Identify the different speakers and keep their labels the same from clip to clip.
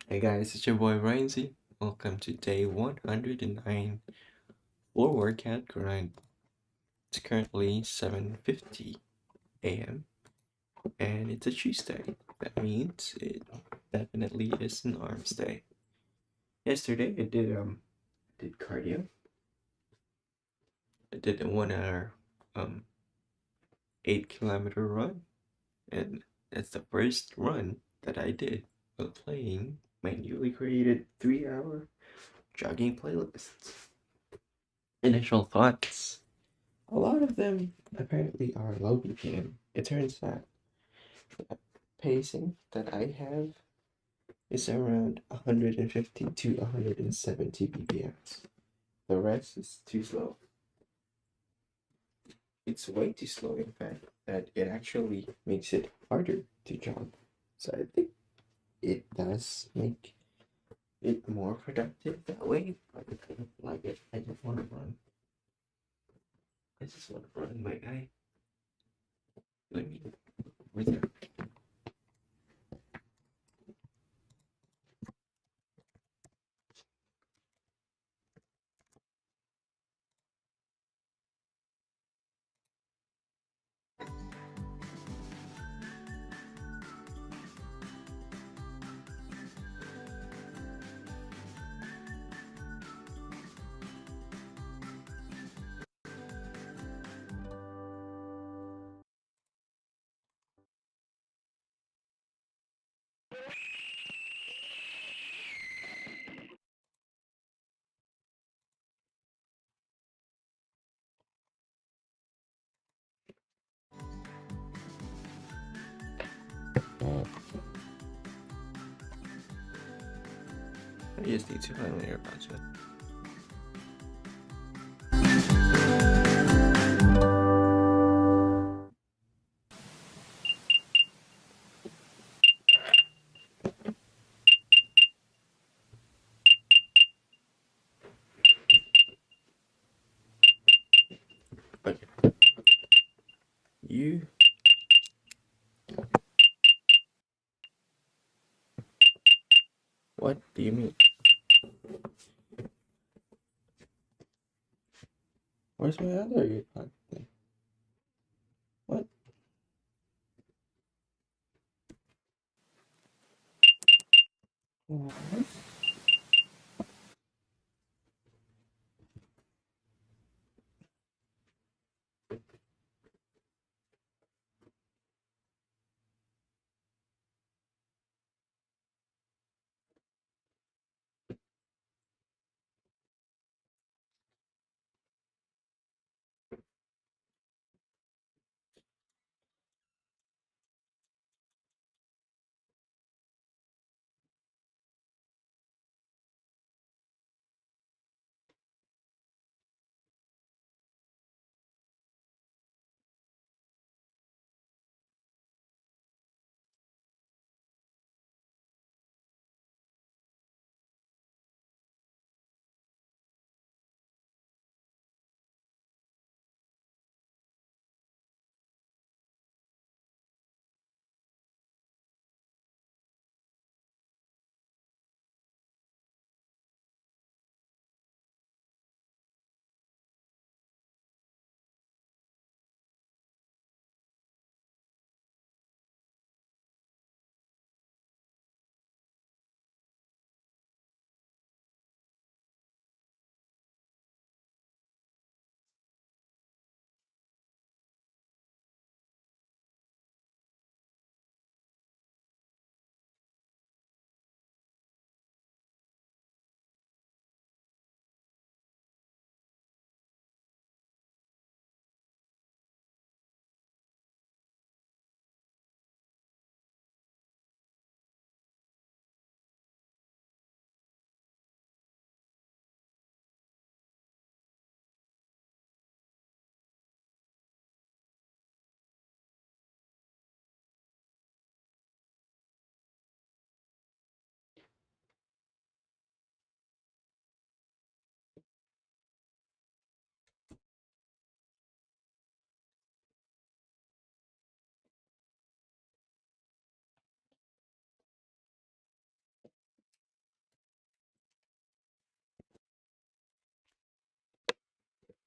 Speaker 1: Hey guys, it's your boy Ryan Z. Welcome to day 109 floor workout grind. It's currently 7:50 a.m. and it's a Tuesday. That means it definitely is an arms day. Yesterday I did cardio. I did a 1 hour 8 kilometer run, and that's the first run that I did while playing my newly created 3 hour jogging playlists. Initial thoughts. A lot of them apparently are low BPM. It turns out the pacing that I have is around 150 to 170 BPMs. The rest is too slow. It's way too slow, in fact, that it actually makes it harder to jog. So I think it does make it more productive that way, but I kind of like it. I just want to run. I just want to run, my guy. Let me. Where's that? I just need to find my AirPods. Okay. You. What do you mean? Where's my other AirPod thing? What? What?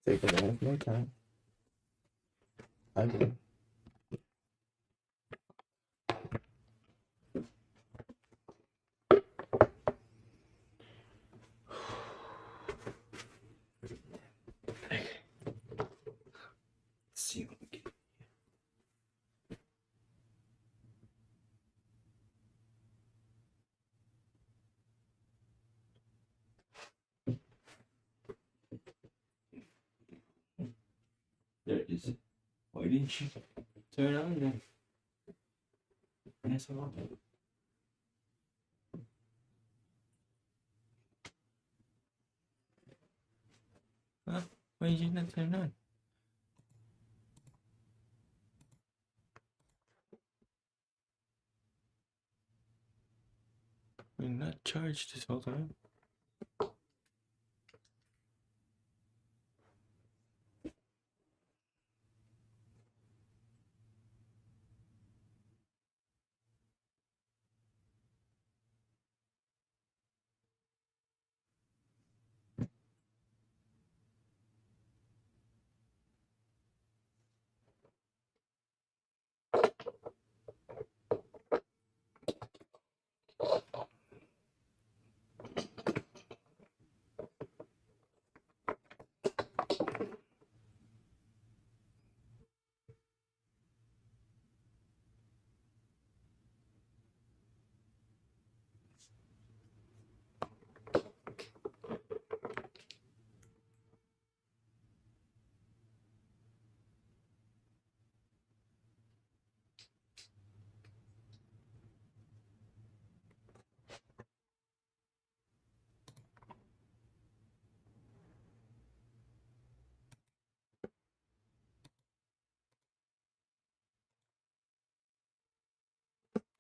Speaker 1: take a lot of my time. I will. Let's see what we get. There it is. Why didn't you turn on then? That's all. Huh? Why did you not turn on? We're not charged this whole time.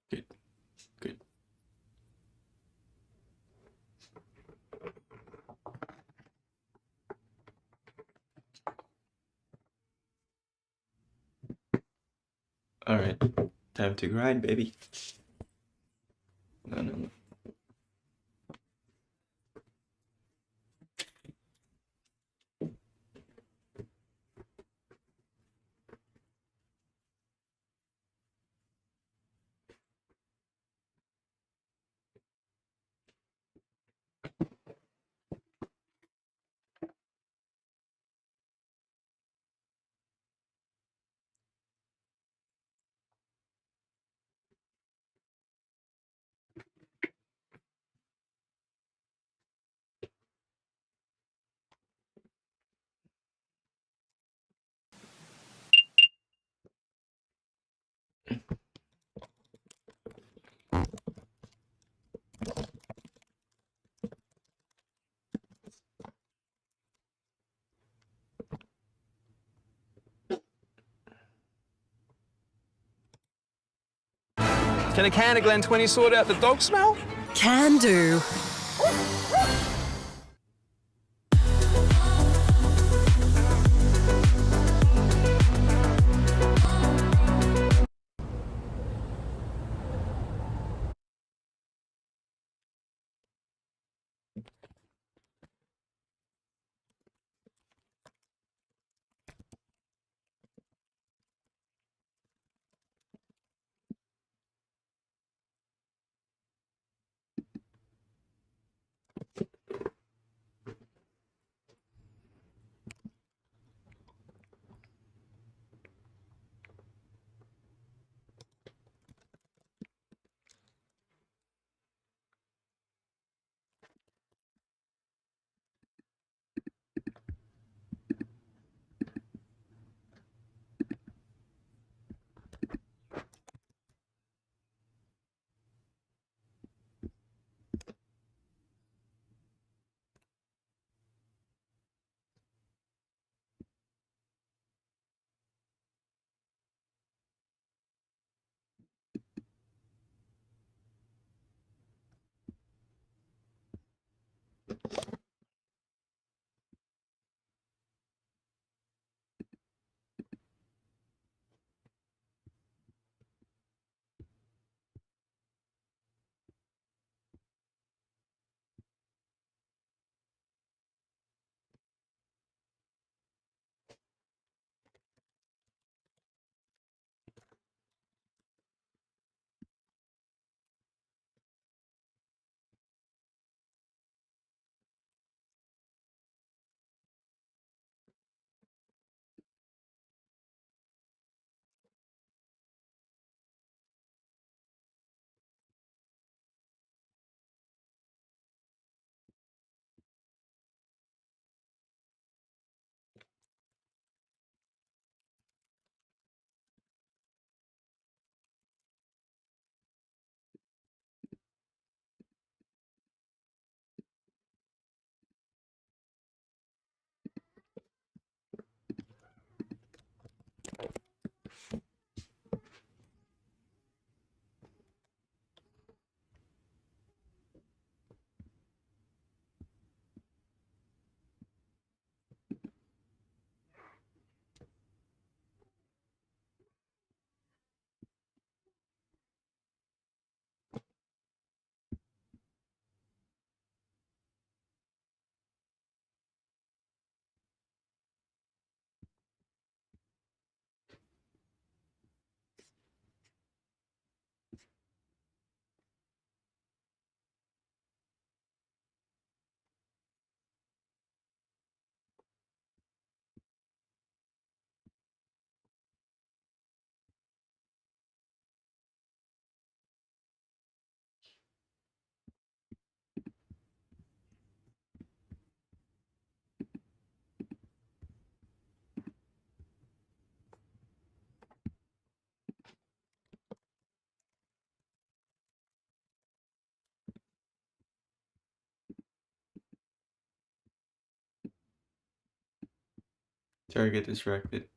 Speaker 1: Good, good. All right, time to grind, baby. No, no, no.
Speaker 2: Can a can of Glen 20 sort out the dog smell?
Speaker 3: Can do.
Speaker 1: Sorry, I get distracted.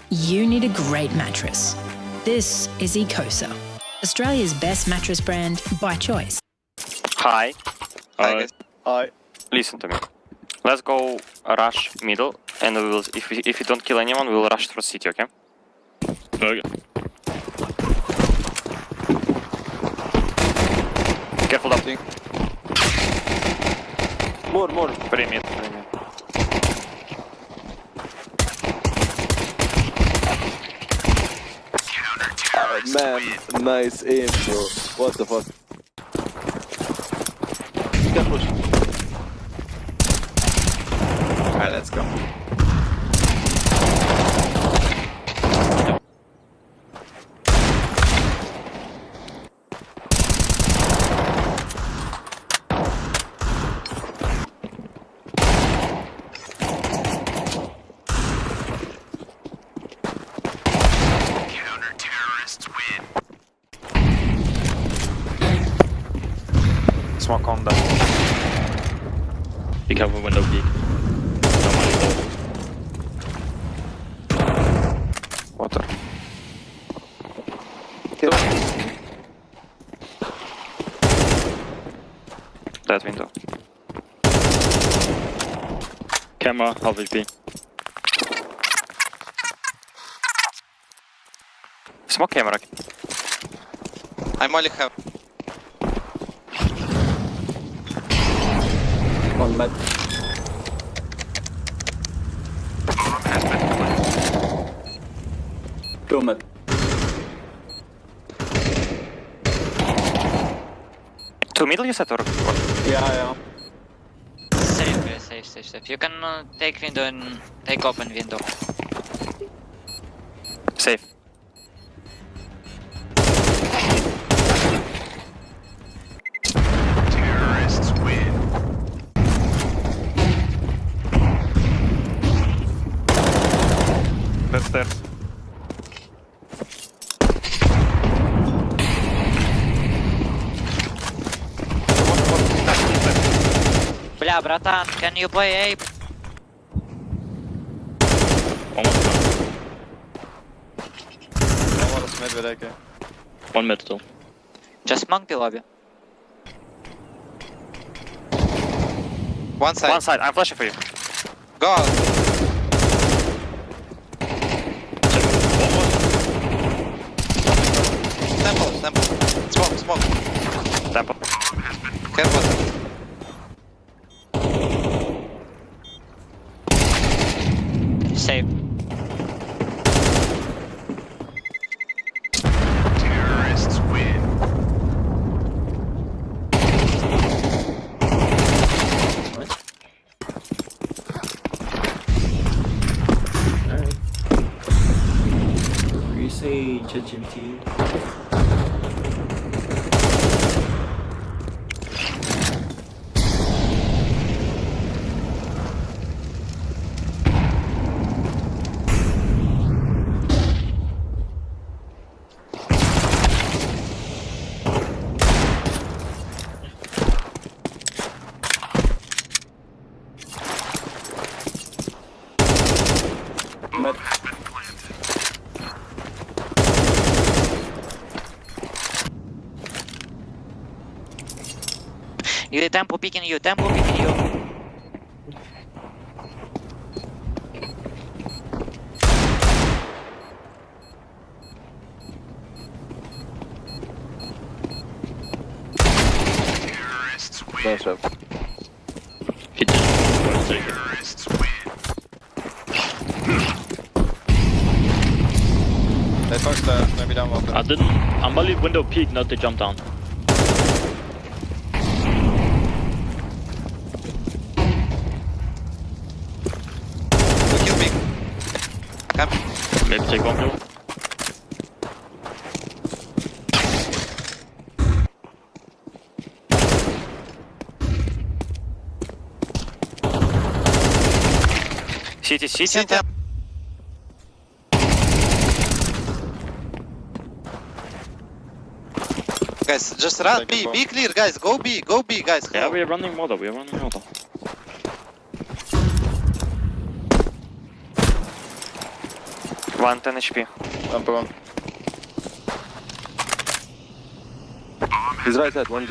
Speaker 3: You need a great mattress. This is Ecosa, Australia's best mattress brand by choice.
Speaker 4: Hi,
Speaker 5: Hi guys.
Speaker 6: Hi.
Speaker 4: listen to me. Let's go rush middle, and we will. If we don't kill anyone, we will rush through city. Okay?
Speaker 6: Okay.
Speaker 4: Careful up.
Speaker 6: More.
Speaker 4: Premium.
Speaker 6: Man, nice aim, bro. What the fuck? Can push.
Speaker 1: Alright, let's go.
Speaker 4: Smoke on the.
Speaker 6: Be careful window peek.
Speaker 4: Water. That window.
Speaker 6: Camera, half HP.
Speaker 4: Smoke camera.
Speaker 5: I'm only have.
Speaker 6: One med. Two med.
Speaker 4: Two middle, you said, or what?
Speaker 6: Yeah.
Speaker 7: Safe. You can take window and take open window.
Speaker 4: Safe. That's stairs.
Speaker 7: Бля, братан, can you play A?
Speaker 6: One med still.
Speaker 7: Just monk the lobby.
Speaker 5: One side.
Speaker 4: One side. I'm flashing for you.
Speaker 5: Go out. Temple. Smoke.
Speaker 4: Temple.
Speaker 5: Careful.
Speaker 7: Safe.
Speaker 1: Alright. What you say, ChatGPT?
Speaker 7: You tempo picking you, tempo picking you.
Speaker 6: Nice job.
Speaker 5: They pushed the maybe down walker.
Speaker 8: I didn't. I'm only window peek, not to jump down.
Speaker 5: We kill big. Come.
Speaker 8: Maybe take one kill.
Speaker 4: City, city.
Speaker 5: City. Guys, just run B. Be clear, guys. Go B. Go B, guys.
Speaker 8: Yeah,
Speaker 5: Hello.
Speaker 8: we are running model. We are running model.
Speaker 4: One 10 HP.
Speaker 5: One.
Speaker 6: He's right side, one.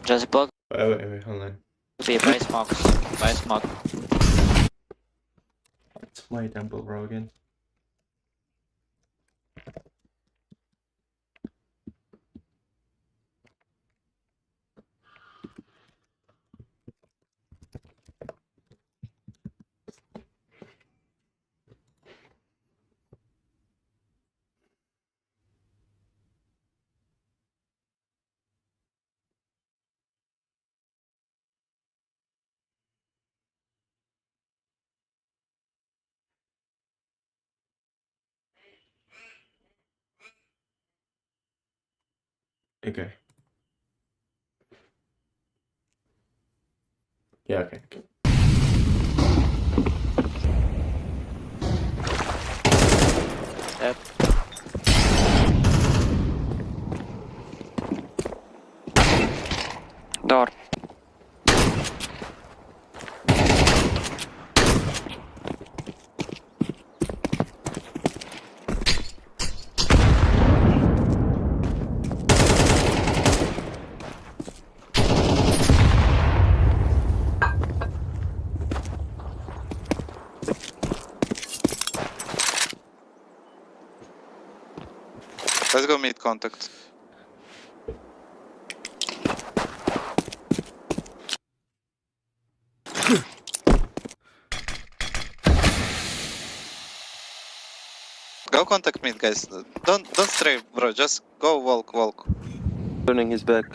Speaker 7: Just block
Speaker 1: Wait, hold on.
Speaker 7: B by smokes. By smoke.
Speaker 1: It's my temple, bro, again. Okay. Yeah, okay.
Speaker 7: Yep.
Speaker 4: Door.
Speaker 5: Let's go mid contact. Go contact mid, guys. Don't stray, bro. Just go walk.
Speaker 6: Turning his back.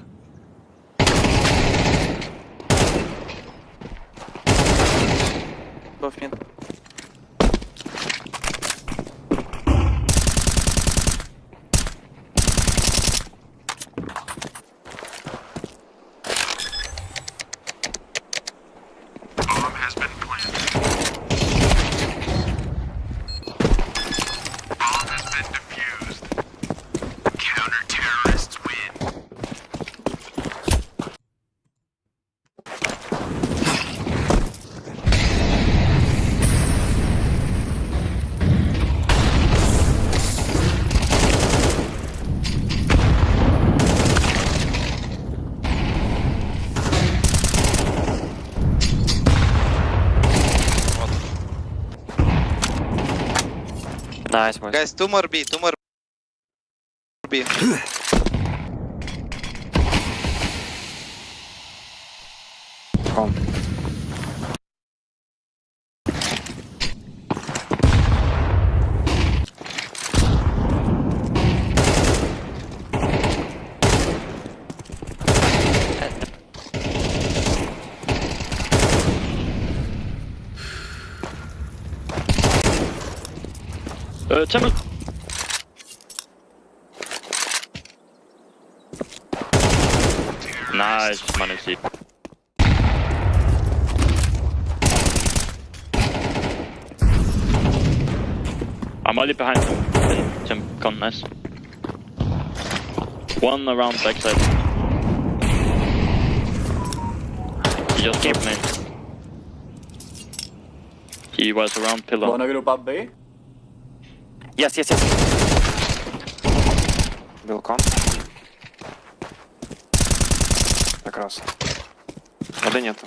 Speaker 5: Both mid.
Speaker 4: Nice, boys.
Speaker 5: Guys, two more B.
Speaker 4: Come.
Speaker 8: Timber. Nice, man, see. I'm only behind him. Tim, come, nice. One around backside. He just dropped me. He was around pillar.
Speaker 6: Wanna group up B?
Speaker 4: Yes. Был кон. Как раз. Воды нету.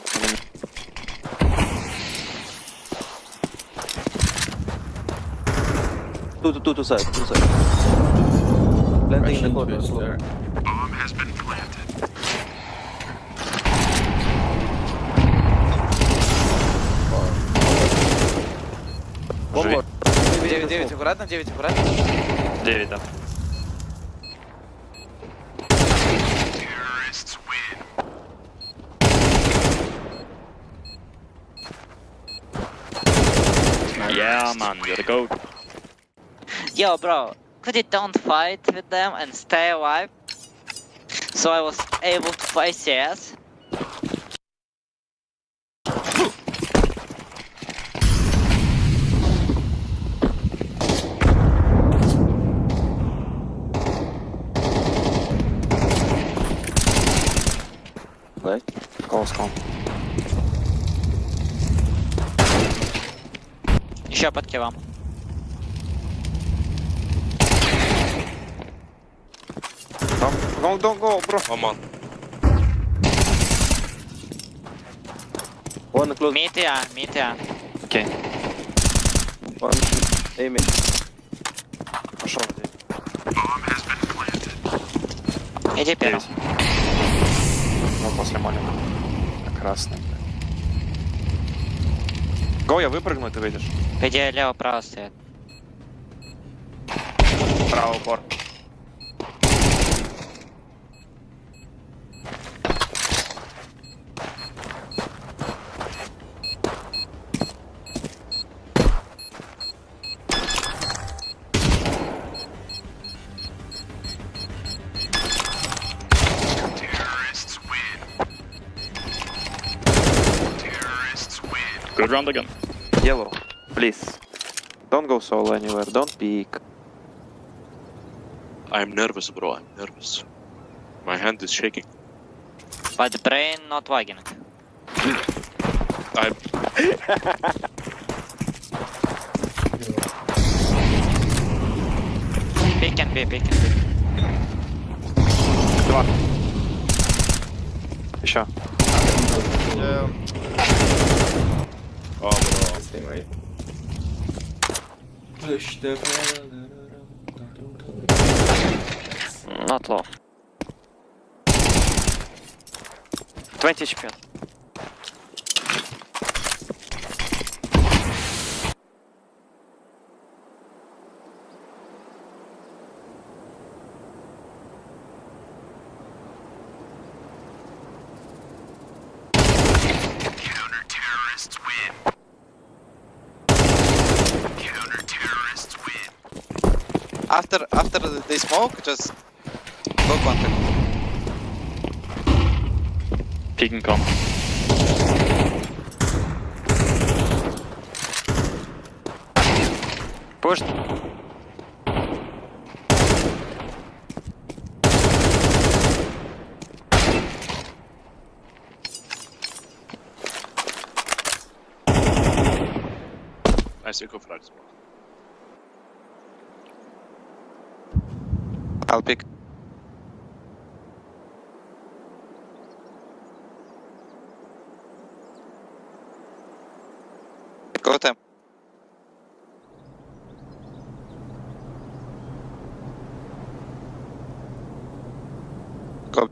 Speaker 6: Two side. Planting in the corner.
Speaker 1: Twist there.
Speaker 6: One more.
Speaker 7: 9, аккуратно, 9, аккуратно.
Speaker 4: 9, да.
Speaker 8: Yeah, man, you're the goat.
Speaker 7: Yo, bro, could you don't fight with them and stay alive? So I was able to fight CS.
Speaker 6: Right?
Speaker 4: Close кон.
Speaker 7: Еще под килом.
Speaker 4: Don't go, bro.
Speaker 6: One close.
Speaker 7: Mid я.
Speaker 4: Окей.
Speaker 6: One aiming.
Speaker 4: Пошел.
Speaker 7: Иди первым.
Speaker 4: 9. Ну, после маленького. Красный. Го, я выпрыгну, и ты выйдешь.
Speaker 7: Где лево-право стоит.
Speaker 4: Право упор.
Speaker 8: Good round again.
Speaker 4: Yellow, please. Don't go solo anywhere, don't peek.
Speaker 9: I'm nervous, bro. I'm nervous. My hand is shaking.
Speaker 7: But brain not lagging.
Speaker 9: I'm.
Speaker 7: Pick and be.
Speaker 4: 2. Еще.
Speaker 9: Oh, bro.
Speaker 1: This thing, right? Push the pedal.
Speaker 4: Not low. 20 HP.
Speaker 5: After they smoke, just go contact.
Speaker 8: Peek and con.
Speaker 4: Push.
Speaker 9: Nice eco flags, bro.
Speaker 5: I'll pick. Go time. Go.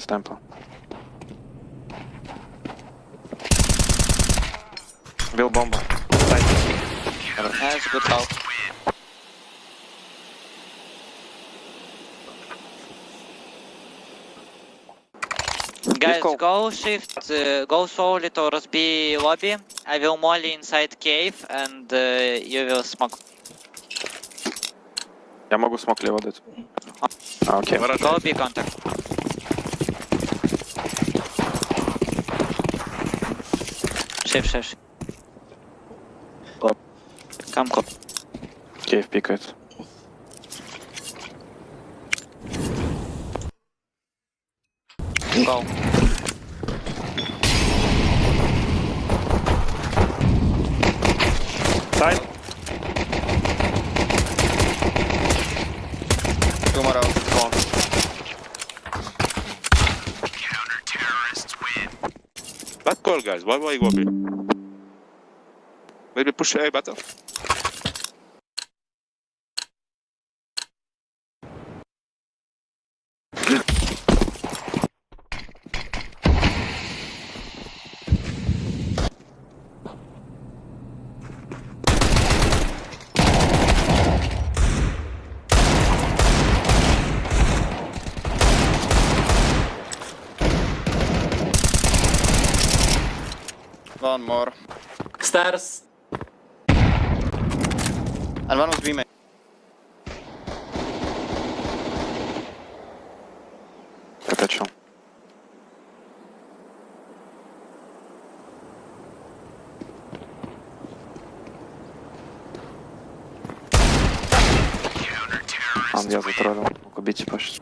Speaker 4: Темпо. Бил бомба.
Speaker 7: That's good help. Guys, go shift, go slowly towards B lobby. I will molly inside cave and you will smoke.
Speaker 4: Я могу смог лево дать. А, окей.
Speaker 7: Go B contact. Safe. Come.
Speaker 6: Cave pick it.
Speaker 7: Go.
Speaker 6: Side.
Speaker 2: Two more out. Go on.
Speaker 9: Bad call, guys. Why go B? Maybe push A better.
Speaker 2: One more.
Speaker 7: Stairs.
Speaker 2: And one was B main.
Speaker 6: Perpetual. Я затроллил. Мог убить почти.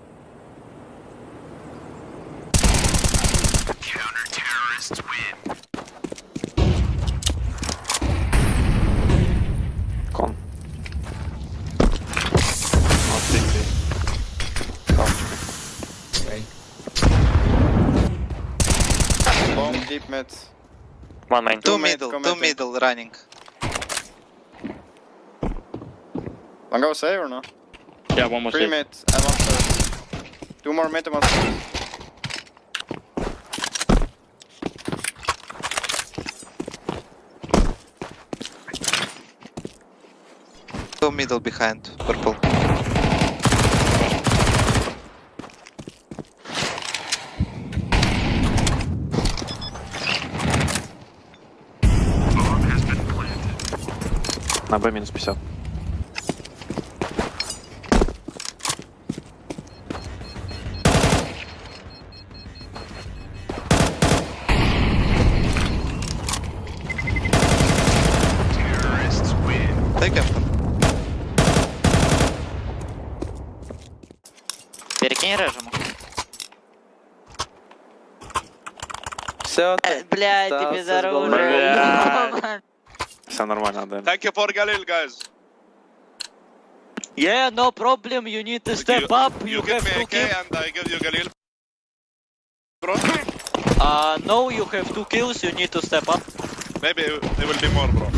Speaker 6: Кон.
Speaker 2: Bomb deep mid.
Speaker 4: One main.
Speaker 5: Two
Speaker 2: Two
Speaker 5: middle running.
Speaker 2: One go save or no?
Speaker 8: Yeah, one more
Speaker 2: 3
Speaker 8: save.
Speaker 2: mid and 1 stairs. 2 more mid and 1 stairs.
Speaker 5: Two middle behind. Purple.
Speaker 6: На Б минус 50.
Speaker 5: Take him.
Speaker 7: Перекинь режиму.
Speaker 6: Все,
Speaker 7: Блядь, ты
Speaker 6: Да,
Speaker 7: безоружный.
Speaker 6: все нормально, отдай.
Speaker 9: Thank you for Galil, guys.
Speaker 7: Yeah, no problem. You need to step up. You
Speaker 9: give
Speaker 7: have
Speaker 9: me
Speaker 7: to
Speaker 9: AK
Speaker 7: kill.
Speaker 9: and I give you Galil. Bro,
Speaker 7: No, you have 2 kills. You need to step up.
Speaker 9: maybe there will be more, bro.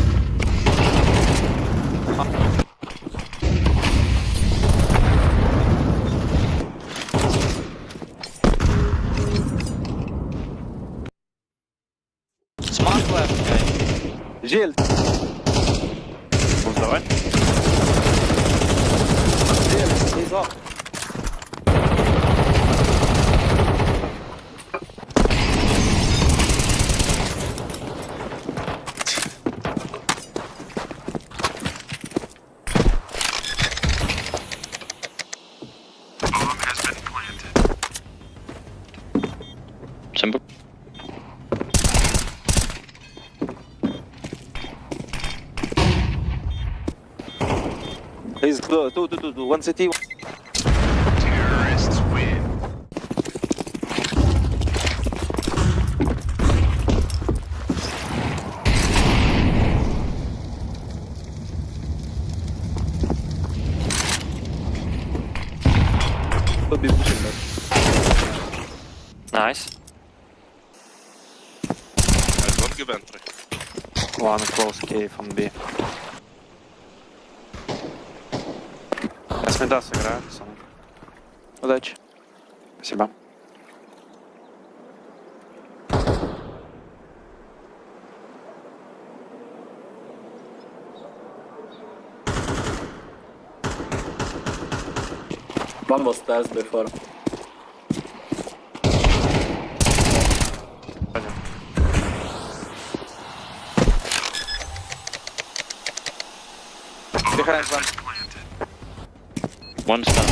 Speaker 7: Smart left, guy.
Speaker 6: Жель!
Speaker 8: Будешь давать?
Speaker 6: Жель, he's up.
Speaker 8: Simple.
Speaker 6: He's two, 1 CT. Could be pushing back.
Speaker 4: Nice.
Speaker 9: I don't give entry.
Speaker 6: One close cave on B. Я с мида сыграю, пацаны. Удачи. Спасибо.
Speaker 7: One was stairs before.
Speaker 2: Behind one.
Speaker 8: One star.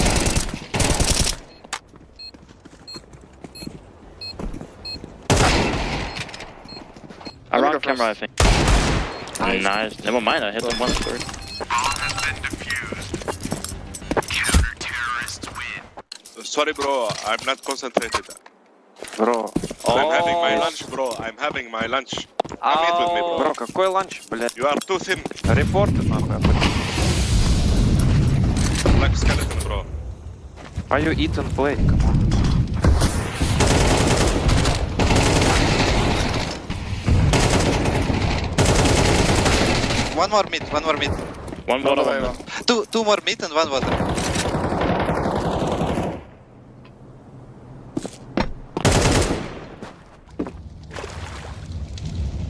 Speaker 2: I'm
Speaker 8: Around
Speaker 2: gonna
Speaker 8: camera, I think. Nice. Never mind, I hit him once first.
Speaker 9: Sorry, bro. I'm not concentrated.
Speaker 10: Бро,
Speaker 9: I'm having my lunch, bro. I'm having my lunch. Come eat with me, bro.
Speaker 10: бро, какой ланч, блядь?
Speaker 9: You are too thin.
Speaker 10: Репорты, нахуй.
Speaker 9: Black skeleton, bro.
Speaker 10: Why you eat and play? Come on.
Speaker 5: One more mid, one more mid.
Speaker 8: One water, one mid.
Speaker 5: Two more mid and one water.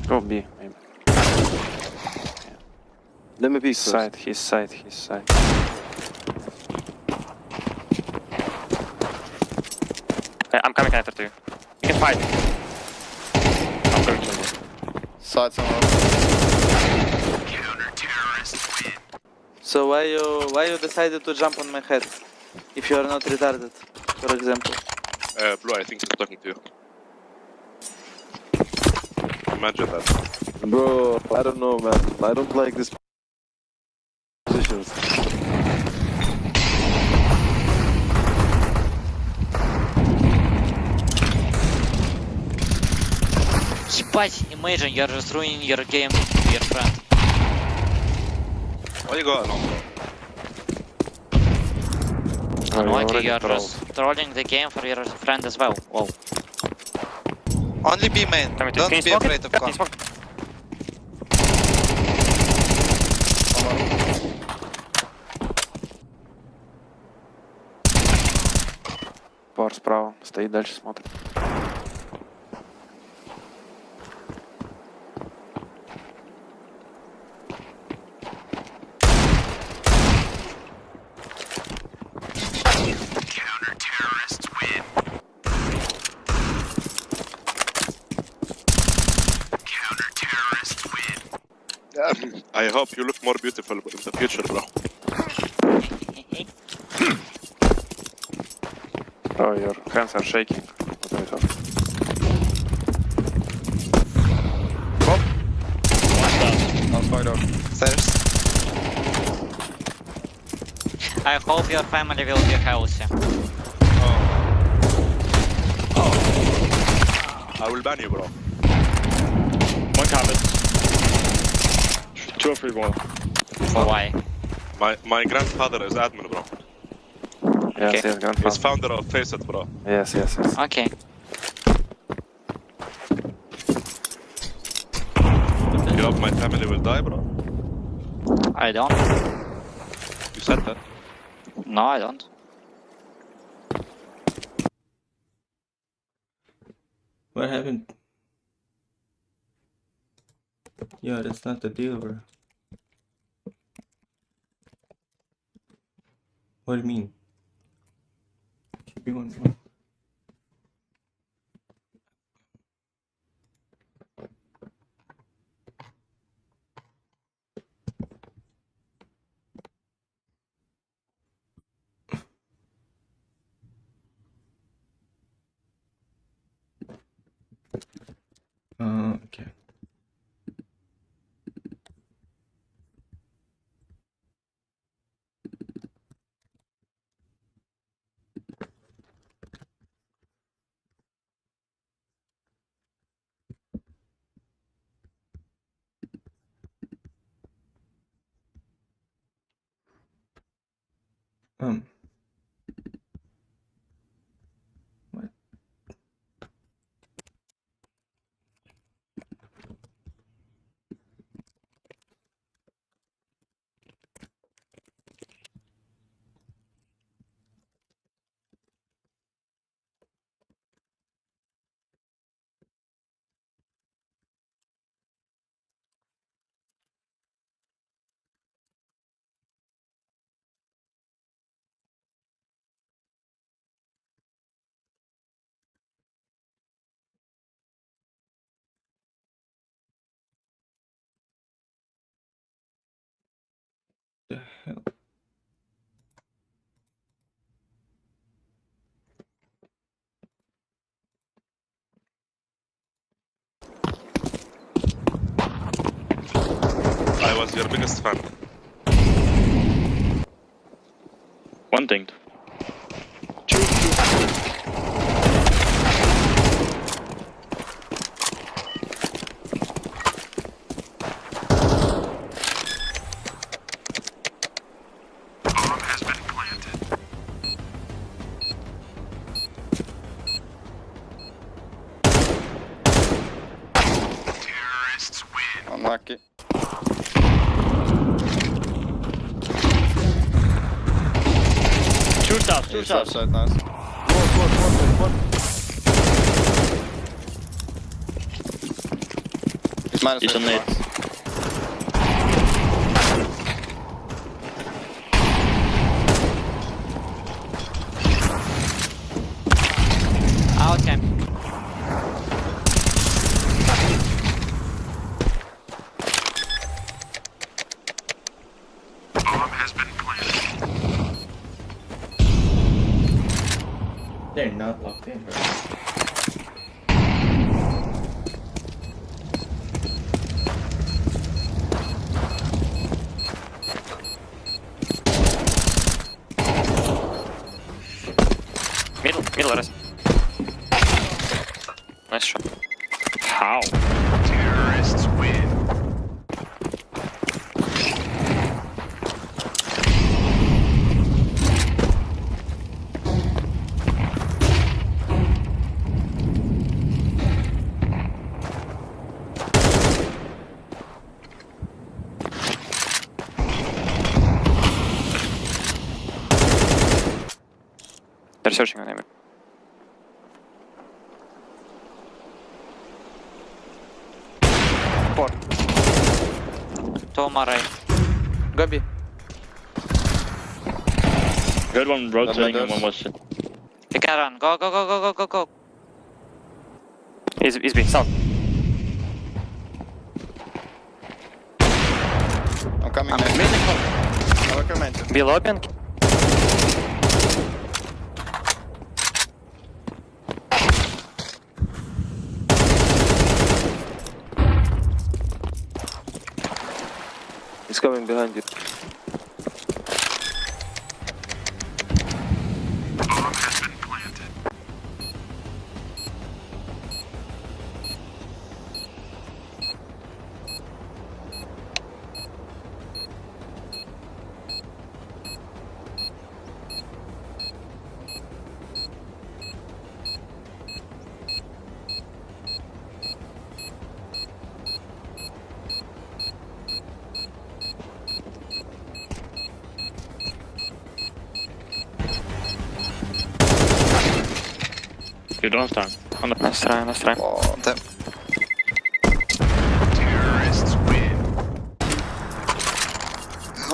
Speaker 10: Go B, maybe.
Speaker 6: Let me be
Speaker 10: His side, his side, his side.
Speaker 4: I'm coming connector to you. You can fight.
Speaker 8: I'm going to mid.
Speaker 6: Side somehow.
Speaker 11: So why you decided to jump on my head? If you are not retarded, for example.
Speaker 9: Blue, I think he's talking to you. Imagine that.
Speaker 6: Bro, I don't know, man. I don't like this positions.
Speaker 7: Ебать, imagine you're just ruining your game to your friend.
Speaker 9: Why you go alone, bro?
Speaker 7: Unlucky, you're just trolling the game for your friend as well. Whoa.
Speaker 5: Only B main.
Speaker 4: Can
Speaker 5: Don't
Speaker 4: you
Speaker 5: be
Speaker 4: smoke
Speaker 5: afraid
Speaker 4: it?
Speaker 5: of
Speaker 4: Can
Speaker 5: con.
Speaker 4: you smoke?
Speaker 10: Пар справа, стоит дальше, смотрит.
Speaker 9: I hope you look more beautiful in the future, bro.
Speaker 10: Oh, your hands are shaking. What are you talking?
Speaker 5: Stairs.
Speaker 7: I hope your family will be healthy.
Speaker 9: I will ban you, bro.
Speaker 8: One carpet. 2 or 3 water.
Speaker 7: Why?
Speaker 9: My grandfather is admin, bro.
Speaker 10: Yes,
Speaker 7: Okay.
Speaker 10: yes,
Speaker 9: He's
Speaker 10: grandfather.
Speaker 9: founder of Faceit, bro.
Speaker 10: Yes, yes, yes.
Speaker 7: Okay.
Speaker 9: You hope my family will die, bro.
Speaker 7: I don't.
Speaker 9: You said that.
Speaker 7: No, I don't.
Speaker 1: What happened? Yeah, that's not the deal, bro. What do you mean? Keep going. Okay. What?
Speaker 9: biggest fan.
Speaker 8: One thing.
Speaker 10: Unlucky.
Speaker 8: Two stars, two stars.
Speaker 10: Side, nice. What? It's minus
Speaker 8: He's on
Speaker 10: 50
Speaker 8: it.
Speaker 10: marks.
Speaker 7: Out camp.
Speaker 1: They're not locked in, right?
Speaker 4: Middle, rest. Nice shot.
Speaker 8: How?
Speaker 4: They're searching on him.
Speaker 7: Two more right.
Speaker 11: Go B.
Speaker 8: Good one rotating and
Speaker 10: does.
Speaker 8: one was.
Speaker 7: You can run. Go.
Speaker 4: He's B, south.
Speaker 10: I'm coming.
Speaker 11: I'm
Speaker 10: in.
Speaker 11: waiting for.
Speaker 10: I will come in.
Speaker 4: Bill open.
Speaker 6: He's coming behind you.
Speaker 8: You don't stand. On the
Speaker 4: Nice try.
Speaker 10: Oh, damn.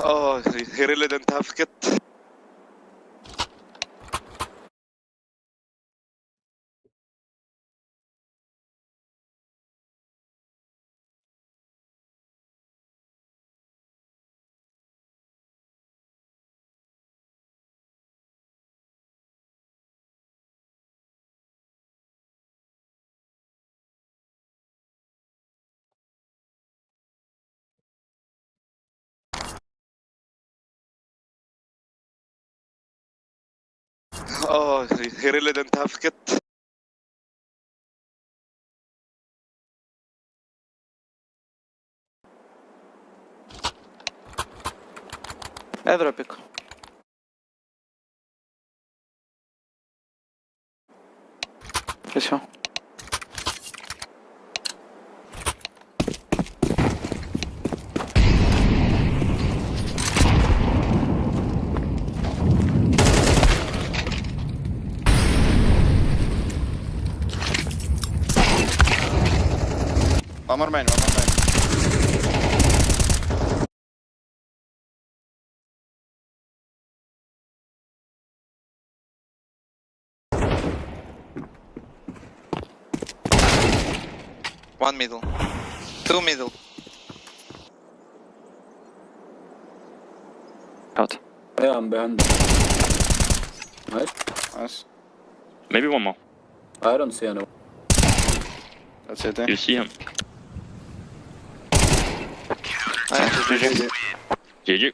Speaker 9: Oh, he really didn't have kit. Oh, he really didn't have kit.
Speaker 11: Airdropик. Все.
Speaker 10: One more main.
Speaker 5: One middle. Two middle.
Speaker 4: Out.
Speaker 6: Yeah, I'm behind.
Speaker 10: Nice.
Speaker 8: maybe one more.
Speaker 6: I don't see anyone.
Speaker 10: That's it.
Speaker 8: You see him.
Speaker 5: GG.
Speaker 8: GG.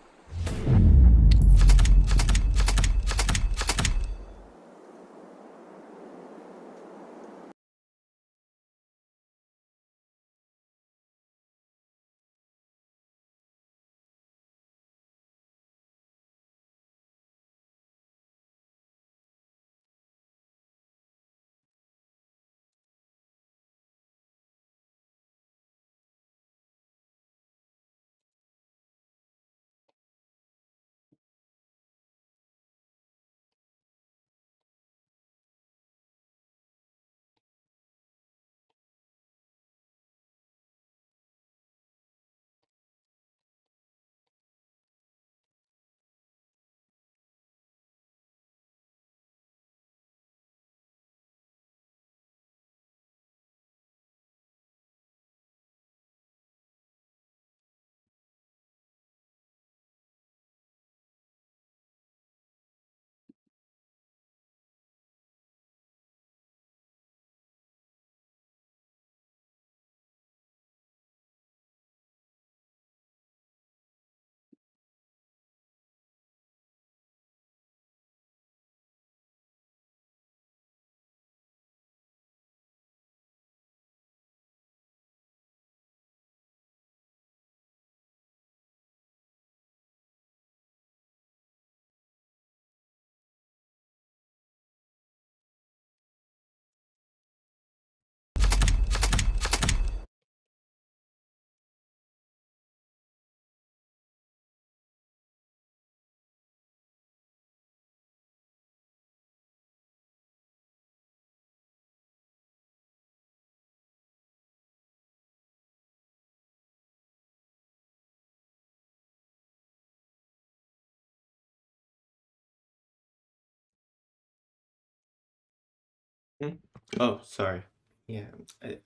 Speaker 1: Oh, sorry. Yeah,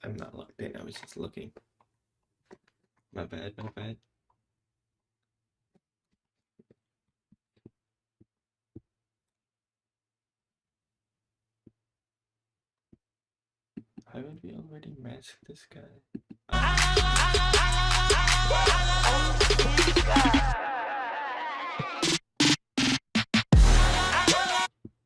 Speaker 1: I'm not locked in. I was just looking. My bad, my bad. Haven't we already matched this guy?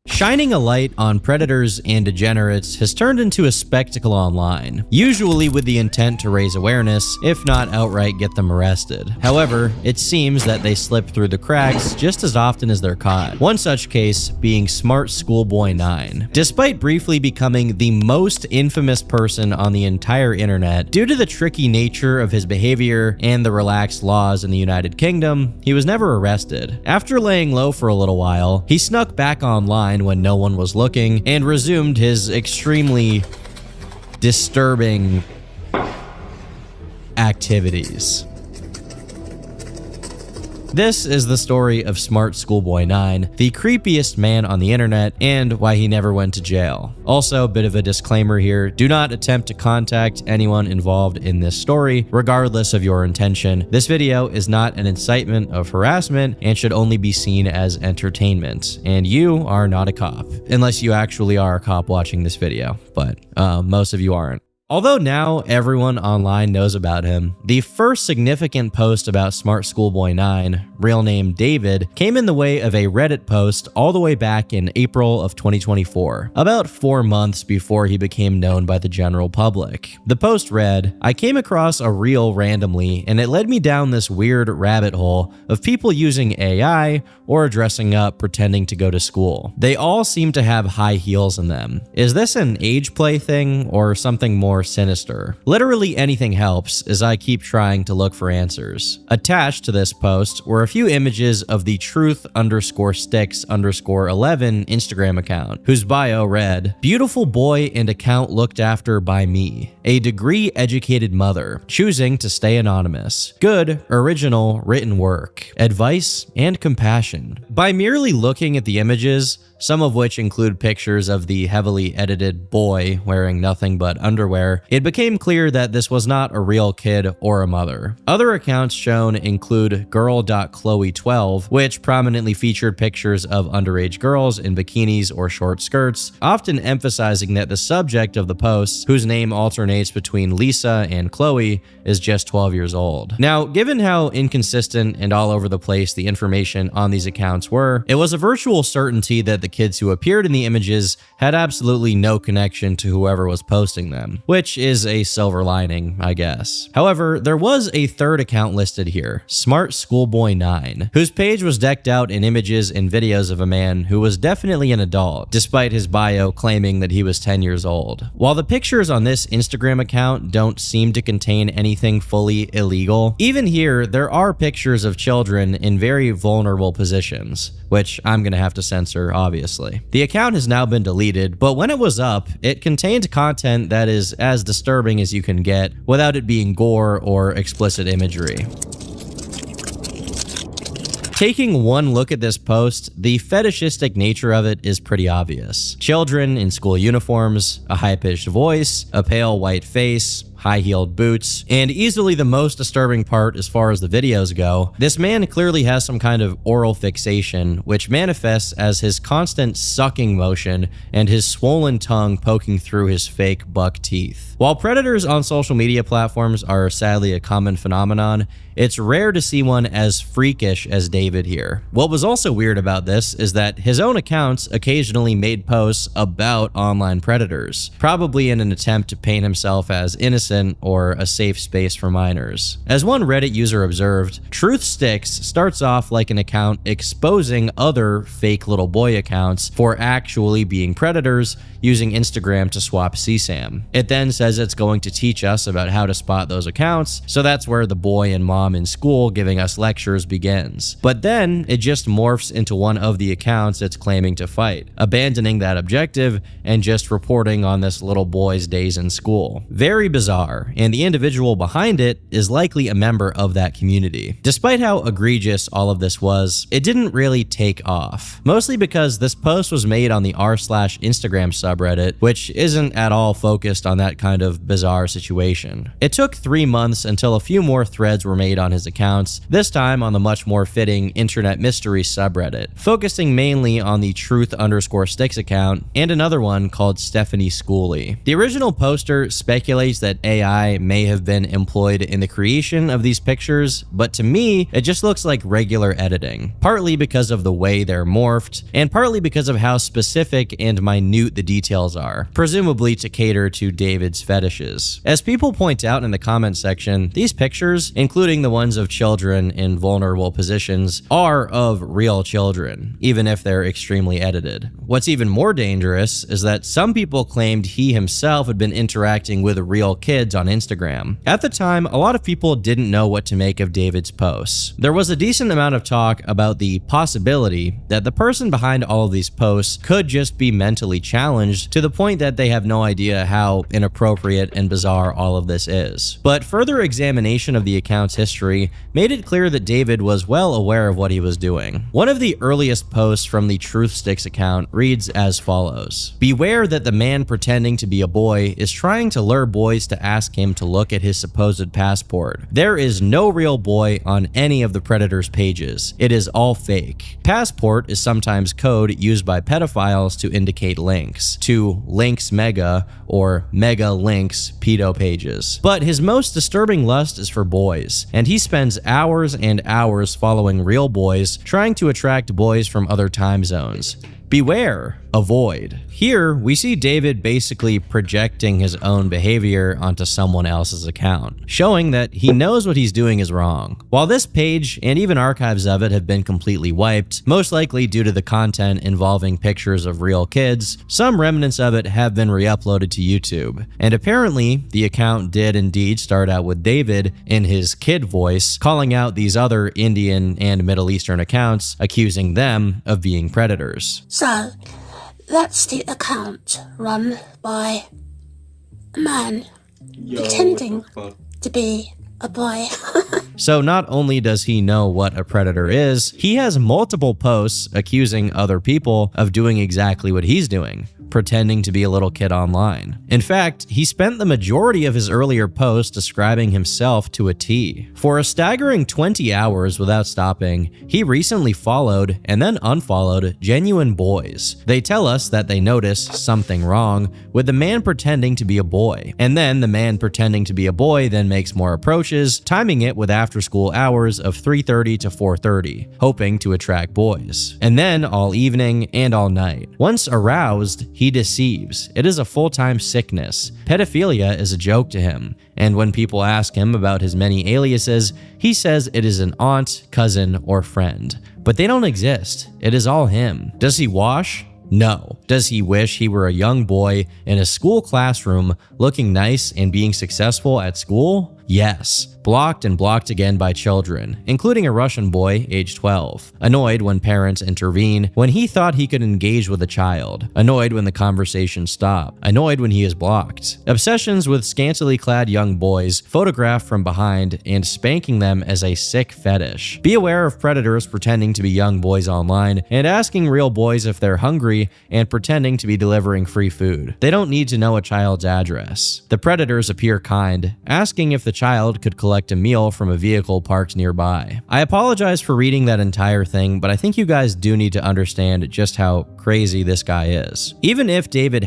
Speaker 12: Shining a light on predators and degenerates has turned into a spectacle online, usually with the intent to raise awareness, if not outright get them arrested. However, it seems that they slip through the cracks just as often as they're caught. One such case being Smart Schoolboy 9. Despite briefly becoming the most infamous person on the entire internet, due to the tricky nature of his behavior and the relaxed laws in the United Kingdom, he was never arrested. After laying low for a little while, he snuck back online when no one was looking and resumed his extremely disturbing activities. This is the story of Smart Schoolboy 9, the creepiest man on the internet, and why he never went to jail. Also, a bit of a disclaimer here, do not attempt to contact anyone involved in this story, regardless of your intention. This video is not an incitement of harassment and should only be seen as entertainment. And you are not a cop, unless you actually are a cop watching this video, but most of you aren't. Although now everyone online knows about him, the first significant post about Smart Schoolboy 9, real name David, came in the way of a Reddit post all the way back in April of 2024, about 4 months before he became known by the general public. The post read, "I came across a reel randomly and it led me down this weird rabbit hole of people using AI or dressing up pretending to go to school. They all seem to have high heels in them. Is this an age play thing or something more sinister? Literally anything helps as I keep trying to look for answers." Attached to this post were a few images of the truth_sticks_11 Instagram account, whose bio read, "Beautiful boy and account looked after by me. A degree-educated mother, choosing to stay anonymous. Good, original, written work. Advice and compassion." By merely looking at the images, some of which include pictures of the heavily edited boy wearing nothing but underwear, it became clear that this was not a real kid or a mother. Other accounts shown include girl.chloe12, which prominently featured pictures of underage girls in bikinis or short skirts, often emphasizing that the subject of the posts, whose name alternates between Lisa and Chloe, is just 12 years old. Now, given how inconsistent and all over the place the information on these accounts were, it was a virtual certainty that the kids who appeared in the images had absolutely no connection to whoever was posting them, which is a silver lining, I guess. However, there was a third account listed here, Smart Schoolboy 9, whose page was decked out in images and videos of a man who was definitely an adult, despite his bio claiming that he was 10 years old. While the pictures on this Instagram account don't seem to contain anything fully illegal, even here there are pictures of children in very vulnerable positions, which I'm gonna have to censor, obviously. The account has now been deleted, but when it was up, it contained content that is as disturbing as you can get without it being gore or explicit imagery. Taking one look at this post, the fetishistic nature of it is pretty obvious. Children in school uniforms, a high-pitched voice, a pale white face, high-heeled boots, and easily the most disturbing part as far as the videos go, this man clearly has some kind of oral fixation, which manifests as his constant sucking motion and his swollen tongue poking through his fake buck teeth. While predators on social media platforms are sadly a common phenomenon, it's rare to see one as freakish as David here. What was also weird about this is that his own accounts occasionally made posts about online predators, probably in an attempt to paint himself as innocent or a safe space for minors. As one Reddit user observed, Truth Sticks starts off like an account exposing other fake little boy accounts for actually being predators using Instagram to swap CSAM. It then says it's going to teach us about how to spot those accounts, so that's where the boy and mom in school giving us lectures begins. But then it just morphs into one of the accounts it's claiming to fight, abandoning that objective and just reporting on this little boy's days in school. Very bizarre, and the individual behind it is likely a member of that community. Despite how egregious all of this was, it didn't really take off, mostly because this post was made on the r/Instagram subreddit, which isn't at all focused on that kind of bizarre situation. It took 3 months until a few more threads were made on his accounts, this time on the much more fitting Internet Mystery subreddit, focusing mainly on the Truth_Sticks account and another one called Stephanie Schooley. The original poster speculates that AI may have been employed in the creation of these pictures, but to me, it just looks like regular editing, partly because of the way they're morphed, and partly because of how specific and minute the details are, presumably to cater to David's fetishes. As people point out in the comment section, these pictures, including the ones of children in vulnerable positions, are of real children, even if they're extremely edited. What's even more dangerous is that some people claimed he himself had been interacting with real kids on Instagram. At the time, a lot of people didn't know what to make of David's posts. There was a decent amount of talk about the possibility that the person behind all of these posts could just be mentally challenged to the point that they have no idea how inappropriate and bizarre all of this is. But further examination of the account's history made it clear that David was well aware of what he was doing. One of the earliest posts from the Truth Sticks account reads as follows: "Beware that the man pretending to be a boy is trying to lure boys to ask him to look at his supposed passport. There is no real boy on any of the predator's pages. It is all fake. Passport is sometimes code used by pedophiles to indicate links to Links Mega or Mega Links pedo pages. But his most disturbing lust is for boys, and he spends hours and hours following real boys, trying to attract boys from other time zones. Beware, avoid." Here, we see David basically projecting his own behavior onto someone else's account, showing that he knows what he's doing is wrong. While this page and even archives of it have been completely wiped, most likely due to the content involving pictures of real kids, some remnants of it have been re-uploaded to YouTube. And apparently, the account did indeed start out with David in his kid voice, calling out these other Indian and Middle Eastern accounts, accusing them of being predators.
Speaker 13: So, that's the account run by a man pretending to be a boy.
Speaker 12: So not only does he know what a predator is, he has multiple posts accusing other people of doing exactly what he's doing, pretending to be a little kid online. In fact, he spent the majority of his earlier posts describing himself to a T. For a staggering 20 hours without stopping, he recently followed and then unfollowed genuine boys. They tell us that they notice something wrong with the man pretending to be a boy, and then the man pretending to be a boy then makes more approaches, timing it with after-school hours of 3:30 to 4:30, hoping to attract boys. And then all evening and all night. Once aroused, he deceives. It is a full-time sickness. Pedophilia is a joke to him. And when people ask him about his many aliases, he says it is an aunt, cousin, or friend. But they don't exist. It is all him. Does he wash? No. Does he wish he were a young boy in a school classroom looking nice and being successful at school? Yes. Blocked and blocked again by children, including a Russian boy aged 12. Annoyed when parents intervene when he thought he could engage with a child. Annoyed when the conversation stopped. Annoyed when he is blocked. Obsessions with scantily clad young boys photographed from behind and spanking them as a sick fetish. Be aware of predators pretending to be young boys online and asking real boys if they're hungry and pretending to be delivering free food. They don't need to know a child's address. The predators appear kind, asking if the child could collect a meal from a vehicle parked nearby. I apologize for reading that entire thing, but I think you guys do need to understand just how crazy this guy is. Even if David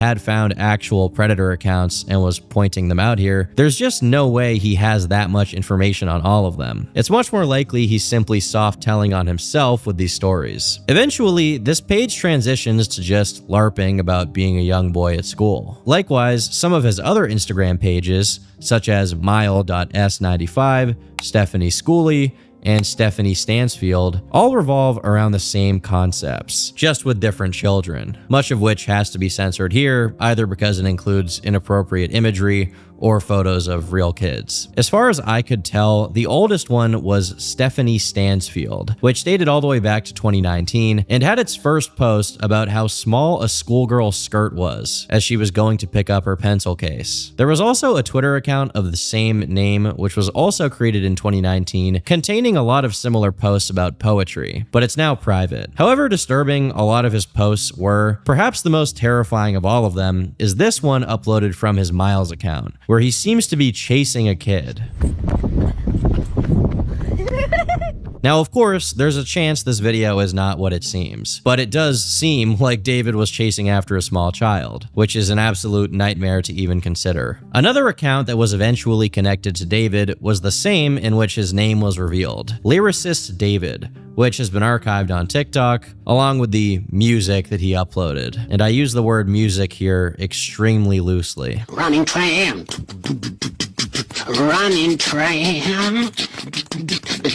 Speaker 12: had found actual predator accounts and was pointing them out here, there's just no way he has that much information on all of them. It's much more likely he's simply soft-telling on himself with these stories. Eventually, this page transitions to just LARPing about being a young boy at school. Likewise, some of his other Instagram pages, such as Mile.s95, Stephanie Schooley, and Stephanie Stansfield all revolve around the same concepts, just with different children, much of which has to be censored here, either because it includes inappropriate imagery or photos of real kids. As far as I could tell, the oldest one was Stephanie Stansfield, which dated all the way back to 2019 and had its first post about how small a schoolgirl's skirt was as she was going to pick up her pencil case. There was also a Twitter account of the same name, which was also created in 2019, containing a lot of similar posts about poetry, but it's now private. However disturbing a lot of his posts were, perhaps the most terrifying of all of them is this one uploaded from his Miles account, where he seems to be chasing a kid. Now, of course, there's a chance this video is not what it seems, but it does seem like David was chasing after a small child, which is an absolute nightmare to even consider. Another account that was eventually connected to David was the same in which his name was revealed, Lyricist David, which has been archived on TikTok, along with the music that he uploaded. And I use the word music here extremely loosely.
Speaker 13: Running tram. Running tram.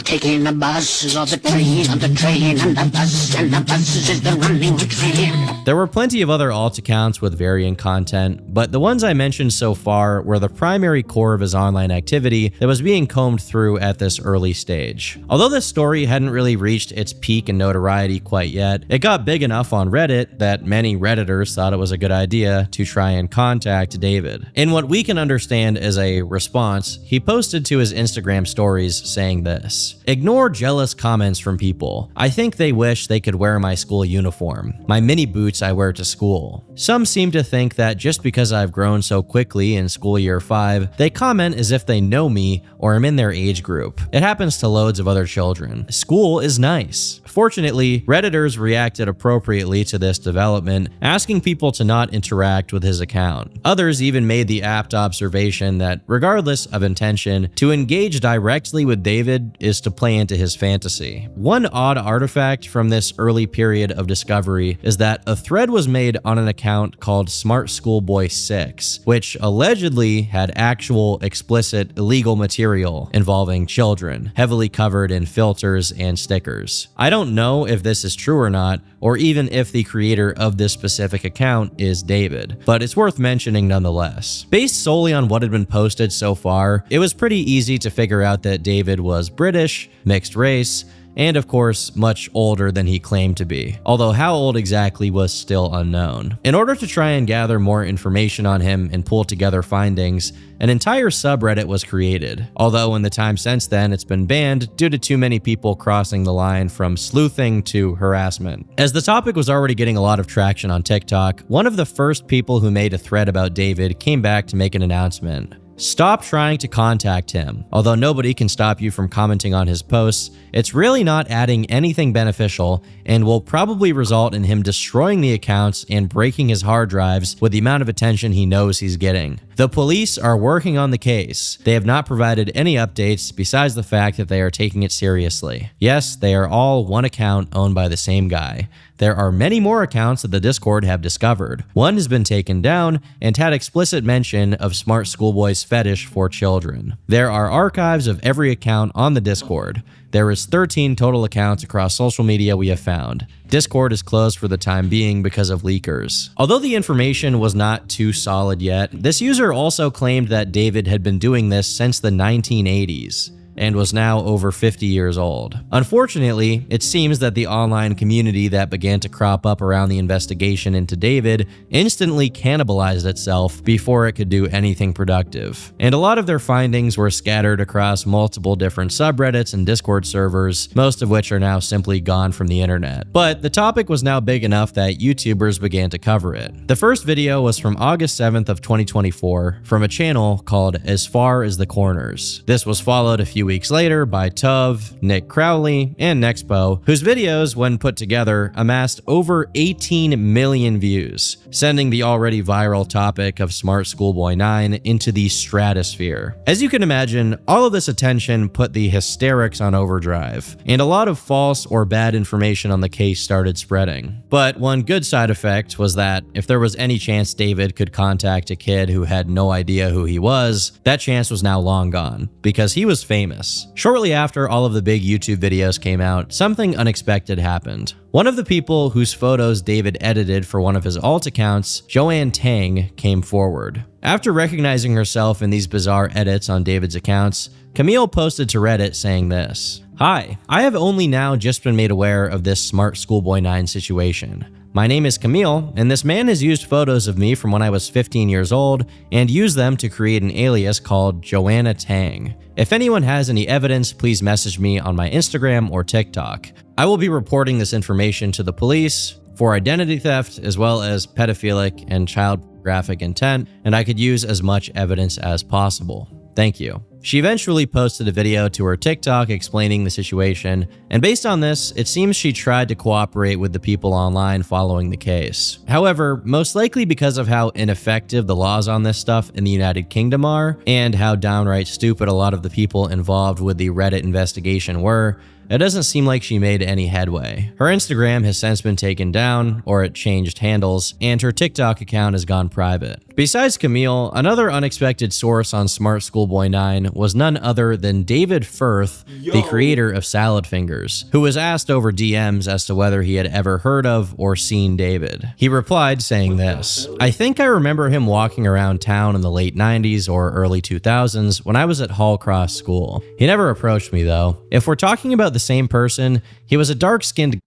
Speaker 13: Taking the buses or the train and the train and the bus and the bus is the running tram.
Speaker 12: There were plenty of other alt accounts with varying content, but the ones I mentioned so far were the primary core of his online activity that was being combed through at this early stage. Although this story hadn't really reached its peak in notoriety quite yet, it got big enough on Reddit that many Redditors thought it was a good idea to try and contact David. In what we can understand as a response, he posted to his Instagram stories saying this: "Ignore jealous comments from people. I think they wish they could wear my school uniform, my mini boots I wear to school. Some seem to think that just because I've grown so quickly in school year 5, they comment as if they know me or am in their age group. It happens to loads of other children. School is nice." Fortunately, Redditors reacted appropriately to this development, asking people to not interact with his account. Others even made the apt observation that, regardless of intention, to engage directly with David is to play into his fantasy. One odd artifact from this early period of discovery is that a thread was made on an account called Smart Schoolboy 6, which allegedly had actual explicit illegal material involving children, heavily covered in filters and stickers. I don't know if this is true or not, or even if the creator of this specific account is David, but it's worth mentioning nonetheless. Based solely on what had been posted so far, it was pretty easy to figure out that David was British British, mixed race, and of course, much older than he claimed to be, although how old exactly was still unknown. In order to try and gather more information on him and pull together findings, an entire subreddit was created, although in the time since then it's been banned due to too many people crossing the line from sleuthing to harassment. As the topic was already getting a lot of traction on TikTok, one of the first people who made a thread about David came back to make an announcement. Stop trying to contact him. Although nobody can stop you from commenting on his posts, it's really not adding anything beneficial and will probably result in him destroying the accounts and breaking his hard drives with the amount of attention he knows he's getting. The police are working on the case. They have not provided any updates besides the fact that they are taking it seriously. Yes, they are all one account owned by the same guy. There are many more accounts that the Discord have discovered. One has been taken down and had explicit mention of Smart Schoolboy's fetish for children. There are archives of every account on the Discord. There is 13 total accounts across social media we have found. Discord is closed for the time being because of leakers. Although the information was not too solid yet, this user also claimed that David had been doing this since the 1980s. And was now over 50 years old. Unfortunately, it seems that the online community that began to crop up around the investigation into David instantly cannibalized itself before it could do anything productive. And a lot of their findings were scattered across multiple different subreddits and Discord servers, most of which are now simply gone from the internet. But the topic was now big enough that YouTubers began to cover it. The first video was from August 7th of 2024 from a channel called As Far as the Corners. This was followed a few weeks later by Tuv, Nick Crowley, and Nexpo, whose videos, when put together, amassed over 18 million views, sending the already viral topic of Smart Schoolboy 9 into the stratosphere. As you can imagine, all of this attention put the hysterics on overdrive, and a lot of false or bad information on the case started spreading. But one good side effect was that if there was any chance David could contact a kid who had no idea who he was, that chance was now long gone, because he was famous. Shortly after all of the big YouTube videos came out, something unexpected happened. One of the people whose photos David edited for one of his alt accounts, Joanne Tang, came forward. After recognizing herself in these bizarre edits on David's accounts, Camille posted to Reddit saying this: "Hi, I have only now just been made aware of this Smart Schoolboy 9 situation. My name is Camille, and this man has used photos of me from when I was 15 years old and used them to create an alias called Joanna Tang. If anyone has any evidence, please message me on my Instagram or TikTok. I will be reporting this information to the police for identity theft as well as pedophilic and child pornographic intent, and I could use as much evidence as possible. Thank you." She eventually posted a video to her TikTok explaining the situation, and based on this, it seems she tried to cooperate with the people online following the case. However, most likely because of how ineffective the laws on this stuff in the United Kingdom are, and how downright stupid a lot of the people involved with the Reddit investigation were, it doesn't seem like she made any headway. Her Instagram has since been taken down, or it changed handles, and her TikTok account has gone private. Besides Camille, another unexpected source on Smart Schoolboy 9 was none other than David Firth, the creator of Salad Fingers, who was asked over DMs as to whether he had ever heard of or seen David. He replied saying this: "I think I remember him walking around town in the late 90s or early 2000s when I was at Hall Cross School. He never approached me though. If we're talking about the same person, he was a dark-skinned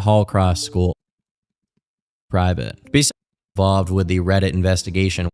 Speaker 12: Hall Cross School private." Besides involved with the Reddit investigation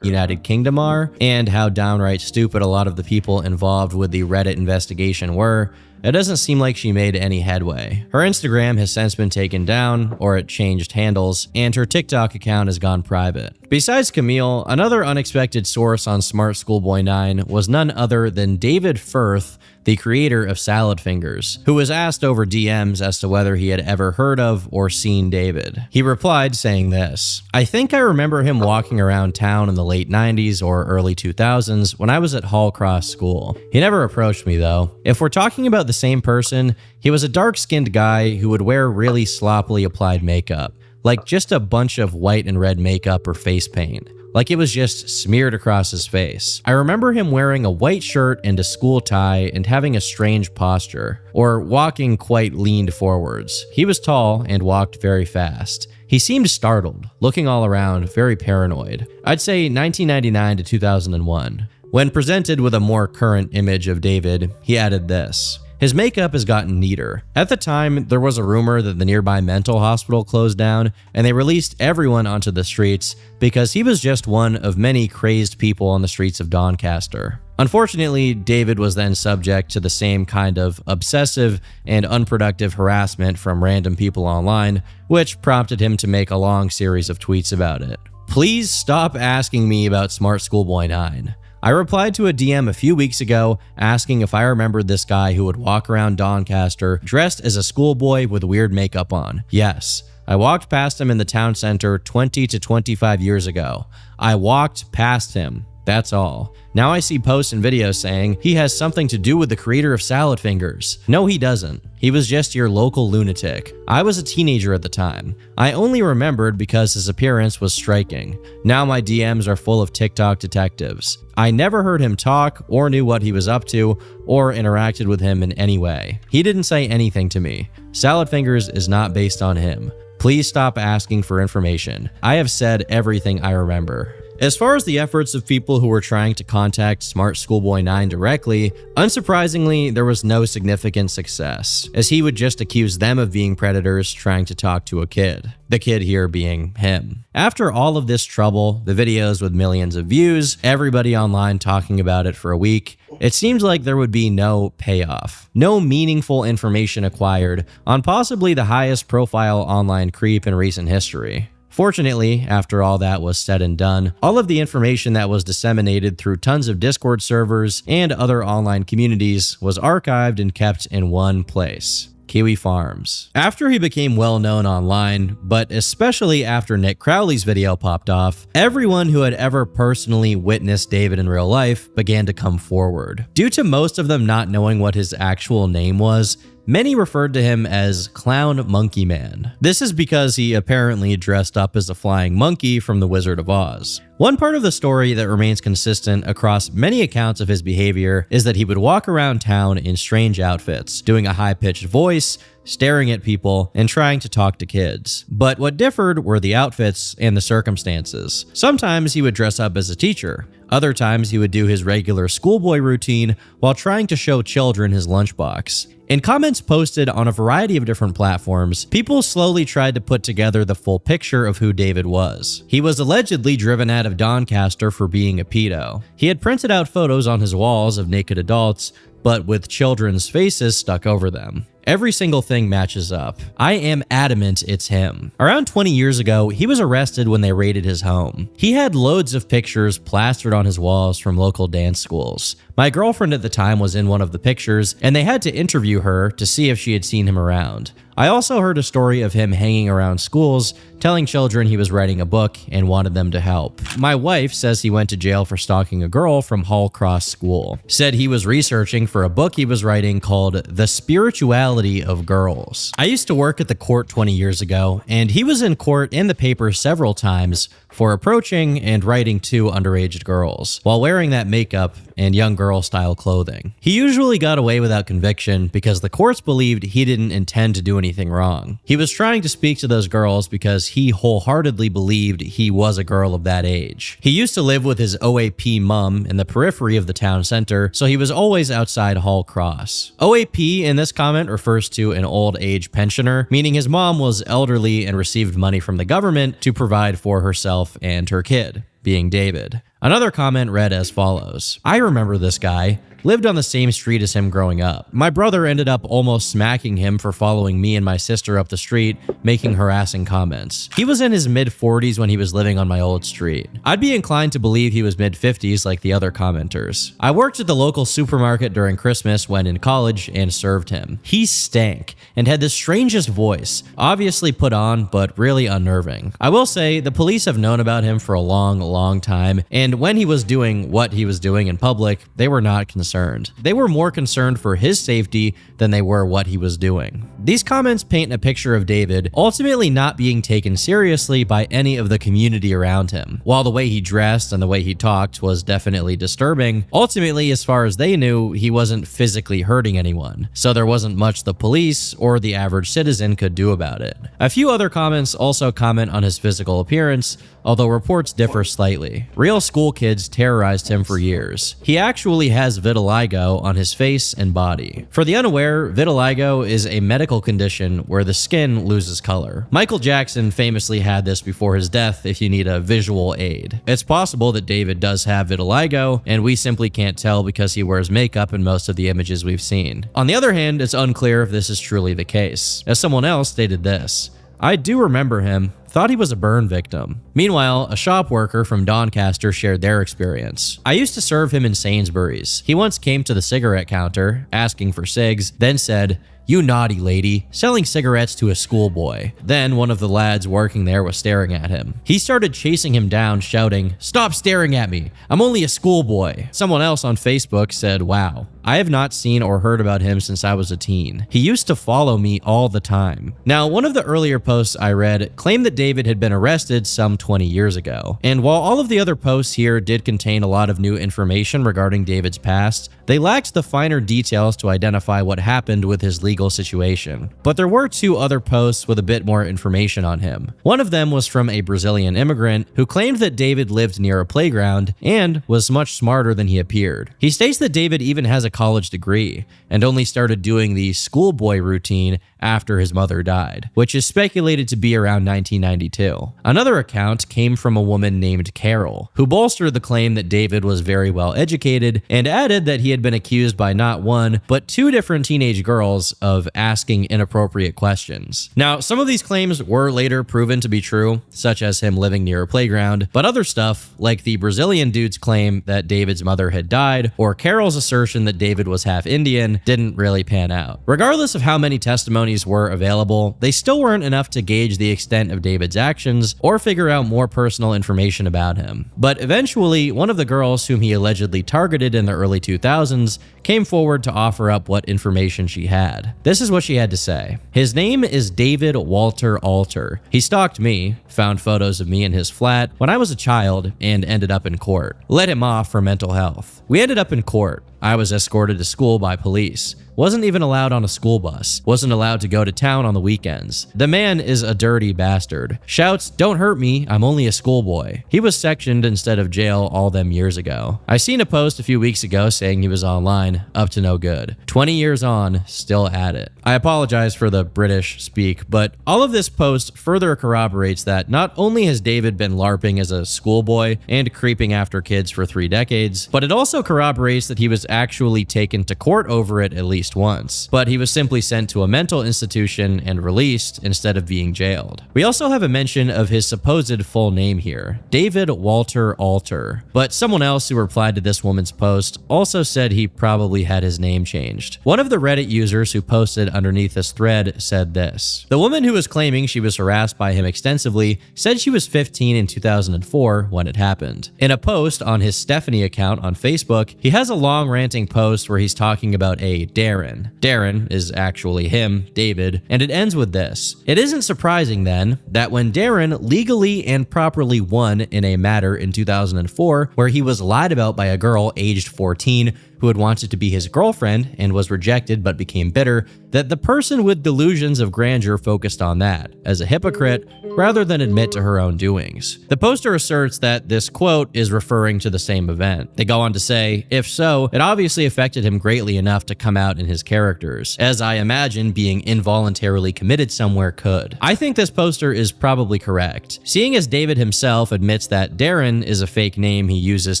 Speaker 12: United Kingdom are, and how downright stupid a lot of the people involved with the Reddit investigation were, it doesn't seem like she made any headway. Her Instagram has since been taken down, or it changed handles, and her TikTok account has gone private. Besides Camille, another unexpected source on Smart Schoolboy 9 was none other than David Firth, the creator of Salad Fingers, who was asked over DMs as to whether he had ever heard of or seen David. He replied saying this: "I think I remember him walking around town in the late 90s or early 2000s when I was at Hall Cross School. He never approached me though. If we're talking about the same person, he was a dark-skinned guy who would wear really sloppily applied makeup, like just a bunch of white and red makeup or face paint. Like it was just smeared across his face. I remember him wearing a white shirt and a school tie and having a strange posture, or walking quite leaned forwards. He was tall and walked very fast. He seemed startled, looking all around, very paranoid. I'd say 1999 to 2001. When presented with a more current image of David, he added this. His makeup has gotten neater. At the time, there was a rumor that the nearby mental hospital closed down, and they released everyone onto the streets because he was just one of many crazed people on the streets of Doncaster. Unfortunately, David was then subject to the same kind of obsessive and unproductive harassment from random people online, which prompted him to make a long series of tweets about it. Please stop asking me about Smart Schoolboy 9. I replied to a DM a few weeks ago asking if I remembered this guy who would walk around Doncaster dressed as a schoolboy with weird makeup on. Yes, I walked past him in the town center 20 to 25 years ago. I walked past him. That's all. Now I see posts and videos saying he has something to do with the creator of Salad Fingers. No, he doesn't. He was just your local lunatic. I was a teenager at the time. I only remembered because his appearance was striking. Now my DMs are full of TikTok detectives. I never heard him talk or knew what he was up to or interacted with him in any way. He didn't say anything to me. Salad Fingers is not based on him. Please stop asking for information. I have said everything I remember. As far as the efforts of people who were trying to contact Smart Schoolboy 9 directly, unsurprisingly, there was no significant success, as he would just accuse them of being predators trying to talk to a kid. The kid here being him. After all of this trouble, the videos with millions of views, everybody online talking about it for a week, it seems like there would be no payoff, no meaningful information acquired on possibly the highest profile online creep in recent history. Fortunately, after all that was said and done, all of the information that was disseminated through tons of Discord servers and other online communities was archived and kept in one place. Kiwi Farms. After he became well known online, but especially after Nick Crowley's video popped off, everyone who had ever personally witnessed David in real life began to come forward. Due to most of them not knowing what his actual name was, many referred to him as Clown Monkey Man. This is because he apparently dressed up as a flying monkey from The Wizard of Oz. One part of the story that remains consistent across many accounts of his behavior is that he would walk around town in strange outfits, doing a high-pitched voice, staring at people, and trying to talk to kids. But what differed were the outfits and the circumstances. Sometimes he would dress up as a teacher. Other times he would do his regular schoolboy routine while trying to show children his lunchbox. In comments posted on a variety of different platforms, people slowly tried to put together the full picture of who David was. He was allegedly driven out of Doncaster for being a pedo. He had printed out photos on his walls of naked adults, but with children's faces stuck over them. Every single thing matches up. I am adamant it's him. Around 20 years ago, he was arrested when they raided his home. He had loads of pictures plastered on his walls from local dance schools. My girlfriend at the time was in one of the pictures, and they had to interview her to see if she had seen him around. I also heard a story of him hanging around schools, telling children he was writing a book and wanted them to help. My wife says he went to jail for stalking a girl from Hall Cross School. Said he was researching for a book he was writing called The Spirituality of Girls. I used to work at the court 20 years ago, and he was in court in the paper several times for approaching and writing to underage girls while wearing that makeup and young girl style clothing. He usually got away without conviction because the courts believed he didn't intend to do anything wrong. He was trying to speak to those girls because he wholeheartedly believed he was a girl of that age. He used to live with his OAP mom in the periphery of the town center, so he was always outside Hall Cross. OAP in this comment refers to an old age pensioner, meaning his mom was elderly and received money from the government to provide for herself and her kid, being David. Another comment read as follows. I remember this guy. Lived on the same street as him growing up. My brother ended up almost smacking him for following me and my sister up the street, making harassing comments. He was in his mid-40s when he was living on my old street. I'd be inclined to believe he was mid-50s like the other commenters. I worked at the local supermarket during Christmas when in college and served him. He stank and had the strangest voice, obviously put on but really unnerving. I will say the police have known about him for a long time, and when he was doing what he was doing in public, they were not concerned. concerned. They were more concerned for his safety than they were what he was doing. These comments paint a picture of David ultimately not being taken seriously by any of the community around him. While the way he dressed and the way he talked was definitely disturbing, ultimately, as far as they knew, he wasn't physically hurting anyone, so there wasn't much the police or the average citizen could do about it. A few other comments also comment on his physical appearance, although reports differ slightly. Real school kids terrorized him for years. He actually has vitiligo on his face and body. For the unaware, vitiligo is a medical condition where the skin loses color. Michael Jackson famously had this before his death if you need a visual aid. It's possible that David does have vitiligo, and we simply can't tell because he wears makeup in most of the images we've seen. On the other hand, it's unclear if this is truly the case. As someone else stated this, "I do remember him. Thought he was a burn victim." Meanwhile, a shop worker from Doncaster shared their experience. "I used to serve him in Sainsbury's. He once came to the cigarette counter, asking for cigs, then said, 'You naughty lady,' selling cigarettes to a schoolboy. Then one of the lads working there was staring at him. He started chasing him down, shouting, 'Stop staring at me. I'm only a schoolboy.'" Someone else on Facebook said, "Wow, I have not seen or heard about him since I was a teen. He used to follow me all the time." Now, one of the earlier posts I read claimed that David had been arrested some 20 years ago. And while all of the other posts here did contain a lot of new information regarding David's past, they lacked the finer details to identify what happened with his legal situation. But there were two other posts with a bit more information on him. One of them was from a Brazilian immigrant who claimed that David lived near a playground and was much smarter than he appeared. He states that David even has a college degree and only started doing the schoolboy routine after his mother died, which is speculated to be around 1992. Another account came from a woman named Carol, who bolstered the claim that David was very well educated and added that he had been accused by not one, but two different teenage girls of asking inappropriate questions. Now, some of these claims were later proven to be true, such as him living near a playground, but other stuff, like the Brazilian dude's claim that David's mother had died, or Carol's assertion that David was half Indian, didn't really pan out. Regardless of how many testimonies were available, they still weren't enough to gauge the extent of David's actions or figure out more personal information about him. But eventually, one of the girls whom he allegedly targeted in the early 2000s came forward to offer up what information she had. This is what she had to say. "His name is David Walter Alter. He stalked me, found photos of me in his flat when I was a child, and ended up in court. Let him off for mental health. We ended up in court. I was escorted to school by police. Wasn't even allowed on a school bus. Wasn't allowed to go to town on the weekends. The man is a dirty bastard. Shouts, 'Don't hurt me, I'm only a schoolboy.' He was sectioned instead of jail all them years ago. I seen a post a few weeks ago saying he was online, up to no good. 20 years on, still at it." I apologize for the British speak, but all of this post further corroborates that not only has David been LARPing as a schoolboy and creeping after kids for 3 decades, but it also corroborates that he was actually taken to court over it at least once, but he was simply sent to a mental institution and released instead of being jailed. We also have a mention of his supposed full name here, David Walter Alter, but someone else who replied to this woman's post also said he probably had his name changed. One of the Reddit users who posted underneath this thread said this: "The woman who was claiming she was harassed by him extensively said she was 15 in 2004 when it happened." In a post on his Stephanie account on Facebook, he has a long ranting post where he's talking about a Darren. Darren is actually him, David, and it ends with this: "It isn't surprising then that when Darren legally and properly won in a matter in 2004 where he was lied about by a girl aged 14 who had wanted to be his girlfriend and was rejected but became bitter, that the person with delusions of grandeur focused on that, as a hypocrite, rather than admit to her own doings." The poster asserts that this quote is referring to the same event. They go on to say, "If so, it obviously affected him greatly enough to come out in his characters, as I imagine being involuntarily committed somewhere could." I think this poster is probably correct, seeing as David himself admits that Darren is a fake name he uses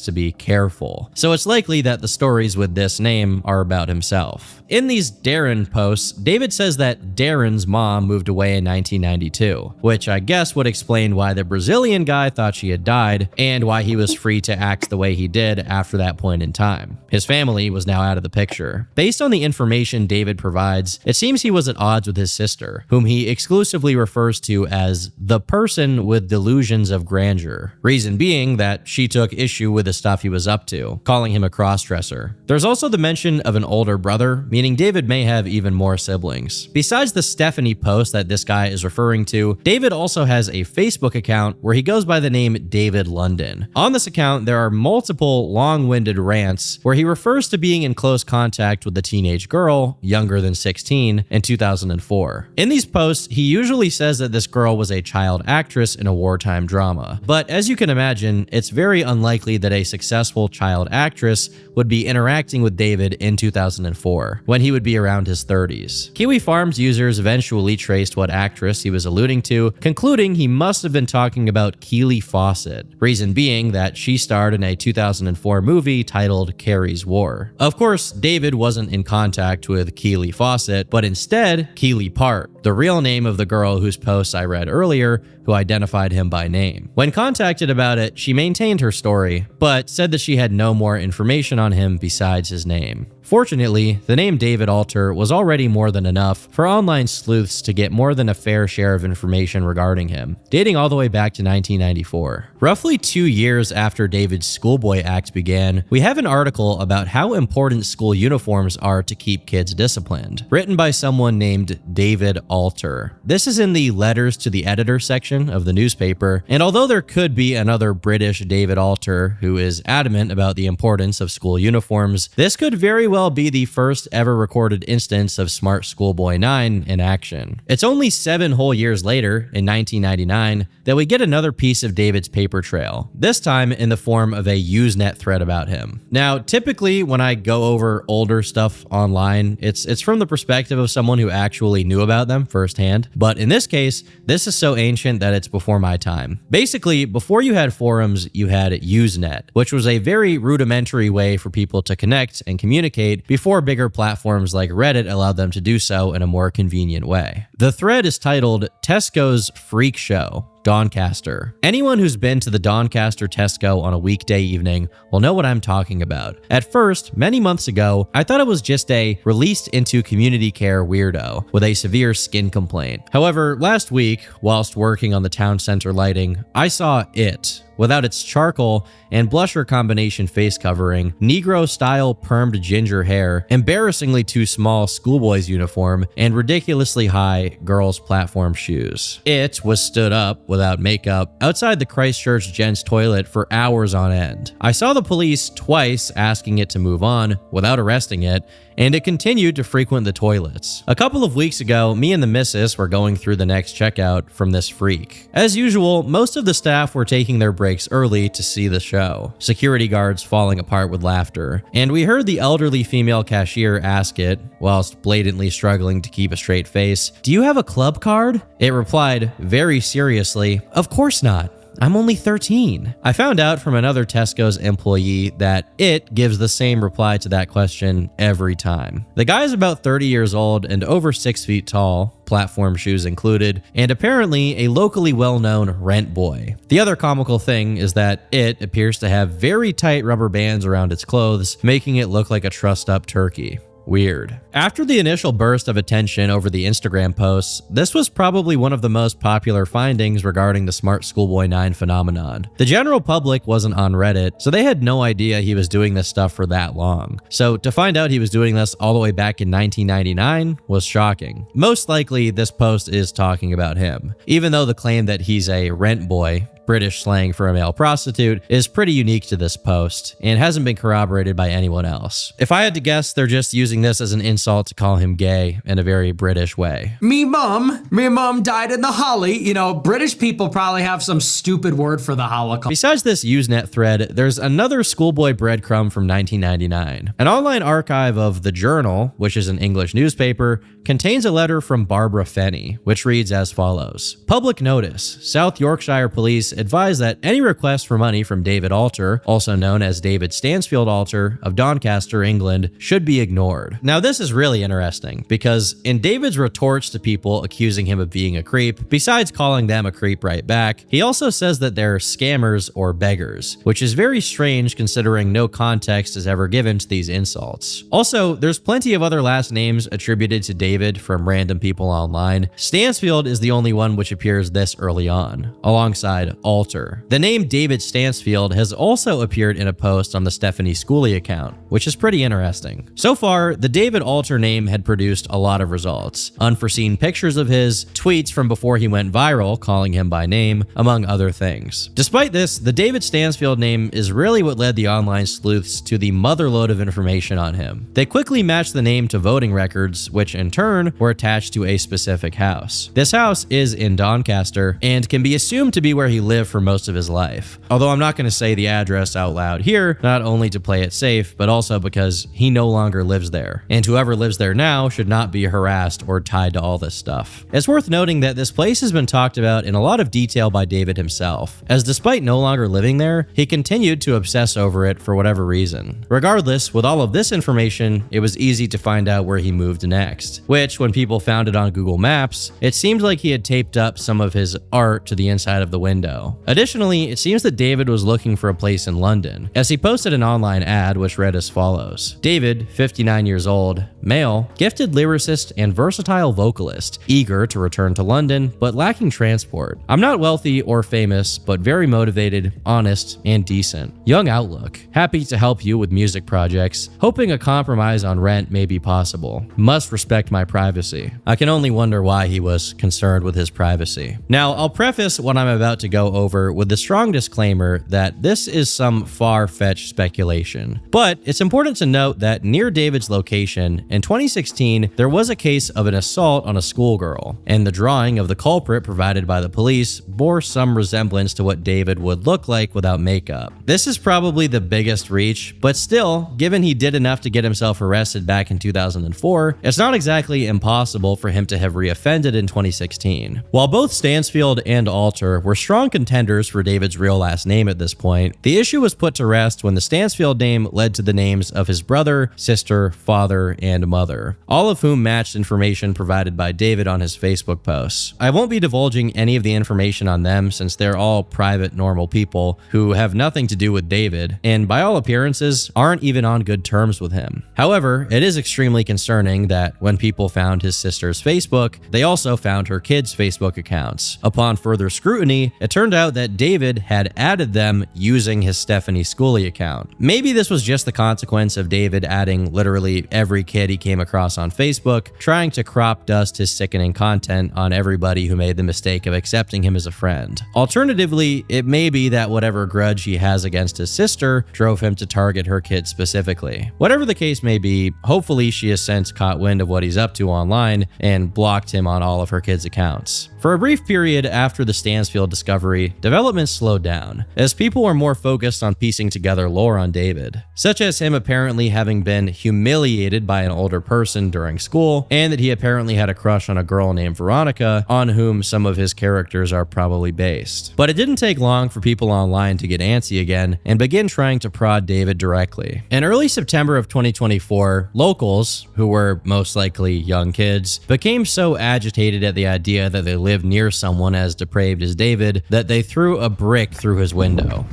Speaker 12: to be careful. So it's likely that the stories with this name are about himself. In these Darren posts, David says that Darren's mom moved away in 1992, which I guess would explain why the Brazilian guy thought she had died and why he was free to act the way he did after that point in time. His family was now out of the picture. Based on the information David provides, it seems he was at odds with his sister, whom he exclusively refers to as the person with delusions of grandeur. Reason being that she took issue with the stuff he was up to, calling him a crossdresser. There's also the mention of an older brother, meaning David may have even more siblings. Besides the Stephanie post that this guy is referring to, David also has a Facebook account where he goes by the name David London. On this account, there are multiple long-winded rants where he refers to being in close contact with a teenage girl, younger than 16, in 2004. In these posts, he usually says that this girl was a child actress in a wartime drama. But as you can imagine, it's very unlikely that a successful child actress would be interacting with David in 2004, when he would be around his 30s. Kiwi Farms users eventually traced what actress he was alluding to, concluding he must have been talking about Keely Fawcett, reason being that she starred in a 2004 movie titled Carrie's War. Of course, David wasn't in contact with Keely Fawcett, but instead Keely Part, the real name of the girl whose posts I read earlier, who identified him by name. When contacted about it, she maintained her story, but said that she had no more information on him besides his name. Fortunately, the name David Alter was already more than enough for online sleuths to get more than a fair share of information regarding him, dating all the way back to 1994. Roughly 2 years after David's Schoolboy Act began, we have an article about how important school uniforms are to keep kids disciplined, written by someone named David Alter. This is in the Letters to the Editor section of the newspaper, and although there could be another British David Alter who is adamant about the importance of school uniforms, this could very well be the first ever recorded instance of Smart Schoolboy 9 in action. It's only 7 whole years later, in 1999, that we get another piece of David's paper trail, this time in the form of a Usenet thread about him. Now, typically when I go over older stuff online, it's from the perspective of someone who actually knew about them firsthand, but in this case, this is so ancient that it's before my time. Basically, before you had forums, you had Usenet, which was a very rudimentary way for people to connect and communicate before bigger platforms like Reddit allowed them to do so in a more convenient way. The thread is titled Tesco's Freak Show, Doncaster. Anyone who's been to the Doncaster Tesco on a weekday evening will know what I'm talking about. At first, many months ago, I thought it was just a released into community care weirdo with a severe skin complaint. However, last week, whilst working on the town center lighting, I saw it, without its charcoal and blusher combination face covering, Negro-style permed ginger hair, embarrassingly too small schoolboy's uniform, and ridiculously high girls' platform shoes. It was stood up, without makeup, outside the Christchurch Gents toilet for hours on end. I saw the police twice asking it to move on, without arresting it, and it continued to frequent the toilets. A couple of weeks ago, me and the missus were going through the next checkout from this freak. As usual, most of the staff were taking their breaks early to see the show, security guards falling apart with laughter, and we heard the elderly female cashier ask it, whilst blatantly struggling to keep a straight face, "Do you have a club card?" It replied, very seriously, "Of course not. I'm only 13. I found out from another Tesco's employee that it gives the same reply to that question every time. The guy is about 30 years old and over 6 feet tall, platform shoes included, and apparently a locally well-known rent boy. The other comical thing is that it appears to have very tight rubber bands around its clothes, making it look like a trussed-up turkey. Weird. After the initial burst of attention over the Instagram posts, this was probably one of the most popular findings regarding the Smart Schoolboy 9 phenomenon. The general public wasn't on Reddit, so they had no idea he was doing this stuff for that long. So to find out he was doing this all the way back in 1999 was shocking. Most likely, this post is talking about him, even though the claim that he's a rent boy, British slang for a male prostitute, is pretty unique to this post and hasn't been corroborated by anyone else. If I had to guess, they're just using this as an insult to call him gay in a very British way.
Speaker 14: Me mum died in the Holly. You know, British people probably have some stupid word for the Holocaust.
Speaker 12: Besides this Usenet thread, there's another schoolboy breadcrumb from 1999. An online archive of The Journal, which is an English newspaper, contains a letter from Barbara Fenney, which reads as follows. Public notice. South Yorkshire Police advise that any request for money from David Alter, also known as David Stansfield Alter, of Doncaster, England, should be ignored. hard. Now, this is really interesting because in David's retorts to people accusing him of being a creep, besides calling them a creep right back, he also says that they're scammers or beggars, which is very strange considering no context is ever given to these insults. Also, there's plenty of other last names attributed to David from random people online. Stansfield is the only one which appears this early on, alongside Alter. The name David Stansfield has also appeared in a post on the Stephanie Schooley account, which is pretty interesting. So far, the David Alter name had produced a lot of results. Unforeseen pictures of his, tweets from before he went viral calling him by name, among other things. Despite this, the David Stansfield name is really what led the online sleuths to the motherload of information on him. They quickly matched the name to voting records, which in turn were attached to a specific house. This house is in Doncaster and can be assumed to be where he lived for most of his life. Although I'm not going to say the address out loud here, not only to play it safe, but also because he no longer lives there. And whoever lives there now should not be harassed or tied to all this stuff. It's worth noting that this place has been talked about in a lot of detail by David himself, as despite no longer living there, he continued to obsess over it for whatever reason. Regardless, with all of this information, it was easy to find out where he moved next, which, when people found it on Google Maps, it seemed like he had taped up some of his art to the inside of the window. Additionally, it seems that David was looking for a place in London, as he posted an online ad which read as follows. David, 59 years old, male, gifted lyricist and versatile vocalist, eager to return to London, but lacking transport. I'm not wealthy or famous, but very motivated, honest, and decent. Young outlook. Happy to help you with music projects, hoping a compromise on rent may be possible. Must respect my privacy. I can only wonder why he was concerned with his privacy. Now, I'll preface what I'm about to go over with the strong disclaimer that this is some far-fetched speculation. But it's important to note that near David's location, in 2016, there was a case of an assault on a schoolgirl, and the drawing of the culprit provided by the police bore some resemblance to what David would look like without makeup. This is probably the biggest reach, but still, given he did enough to get himself arrested back in 2004, it's not exactly impossible for him to have reoffended in 2016. While both Stansfield and Alter were strong contenders for David's real last name at this point, the issue was put to rest when the Stansfield name led to the names of his brother, sister, father, and mother, all of whom matched information provided by David on his Facebook posts. I won't be divulging any of the information on them since they're all private, normal people who have nothing to do with David, and by all appearances, aren't even on good terms with him. However, it is extremely concerning that when people found his sister's Facebook, they also found her kids' Facebook accounts. Upon further scrutiny, it turned out that David had added them using his Stephanie Schooley account. Maybe this was just the consequence of David adding literally every kid he came across on Facebook, trying to crop dust his sickening content on everybody who made the mistake of accepting him as a friend. Alternatively, it may be that whatever grudge he has against his sister drove him to target her kids specifically. Whatever the case may be, hopefully she has since caught wind of what he's up to online and blocked him on all of her kids' accounts. For a brief period after the Stansfield discovery, development slowed down, as people were more focused on piecing together lore on David, such as him apparently having been humiliated by an older person during school, and that he apparently had a crush on a girl named Veronica, on whom some of his characters are probably based. But it didn't take long for people online to get antsy again and begin trying to prod David directly. In early September of 2024, locals, who were most likely young kids, became so agitated at the idea that they lived near someone as depraved as David that they threw a brick through his window.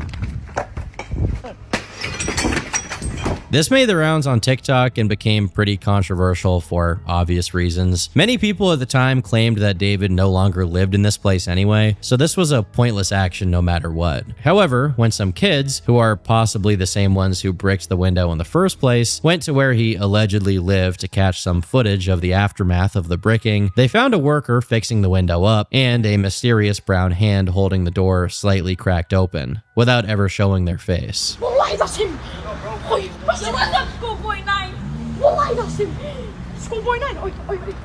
Speaker 12: This made the rounds on TikTok and became pretty controversial for obvious reasons. Many people at the time claimed that David no longer lived in this place anyway, so this was a pointless action no matter what. However, when some kids, who are possibly the same ones who bricked the window in the first place, went to where he allegedly lived to catch some footage of the aftermath of the bricking, they found a worker fixing the window up and a mysterious brown hand holding the door slightly cracked open, without ever showing their face.
Speaker 13: والله العظيم. أوي بس والله schoolboy 9. والله العظيم. Schoolboy 9.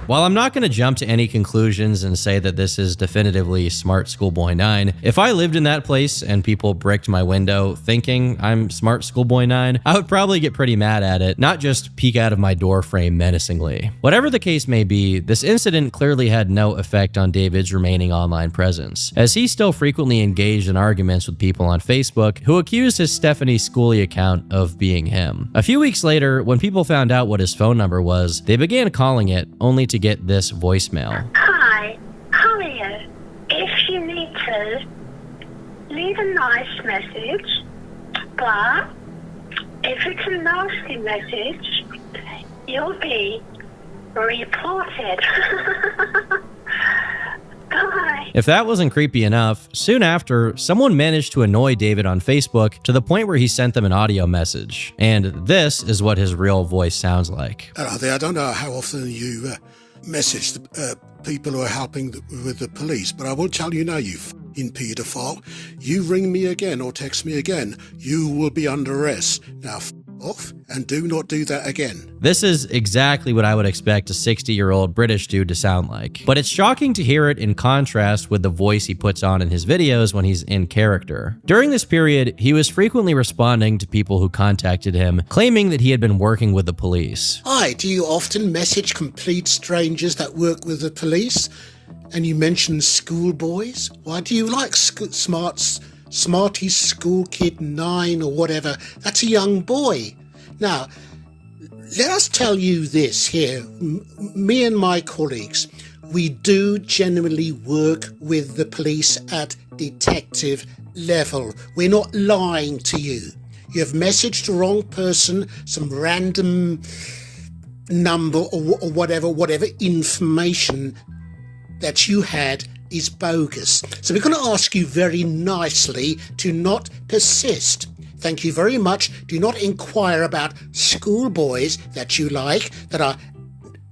Speaker 12: While I'm not going to jump to any conclusions and say that this is definitively Smart Schoolboy 9, if I lived in that place and people bricked my window thinking I'm Smart Schoolboy 9, I would probably get pretty mad at it, not just peek out of my door frame menacingly. Whatever the case may be, this incident clearly had no effect on David's remaining online presence, as he still frequently engaged in arguments with people on Facebook who accused his Stephanie Schooley account of being him. A few weeks later, when people found out what his phone number was, they began calling it, only to get this voicemail.
Speaker 13: Hi, how are you? If you need to, leave a nice message, but if it's a nasty message, you'll be reported. Bye.
Speaker 12: If that wasn't creepy enough, soon after, someone managed to annoy David on Facebook to the point where he sent them an audio message. And this is what his real voice sounds like.
Speaker 15: Hello there, I don't know how often you message people who are helping with the police, but I will tell you now, you f***ing paedophile. You ring me again or text me again, you will be under arrest. Now f*** off and do not do that again.
Speaker 12: This is exactly what I would expect a 60-year-old British dude to sound like. But it's shocking to hear it in contrast with the voice he puts on in his videos when he's in character. During this period, he was frequently responding to people who contacted him, claiming that he had been working with the police.
Speaker 15: Hi, do you often message complete strangers that work with the police? And you mention schoolboys? Why do you like Smarty School Kid 9 or whatever? That's a young boy. Now, let us tell you this here. Me and my colleagues, we do genuinely work with the police at detective level. We're not lying to you. You have messaged the wrong person, some random number or whatever information that you had is bogus. So we're going to ask you very nicely to not persist. Thank you very much. Do not inquire about schoolboys that you like, that are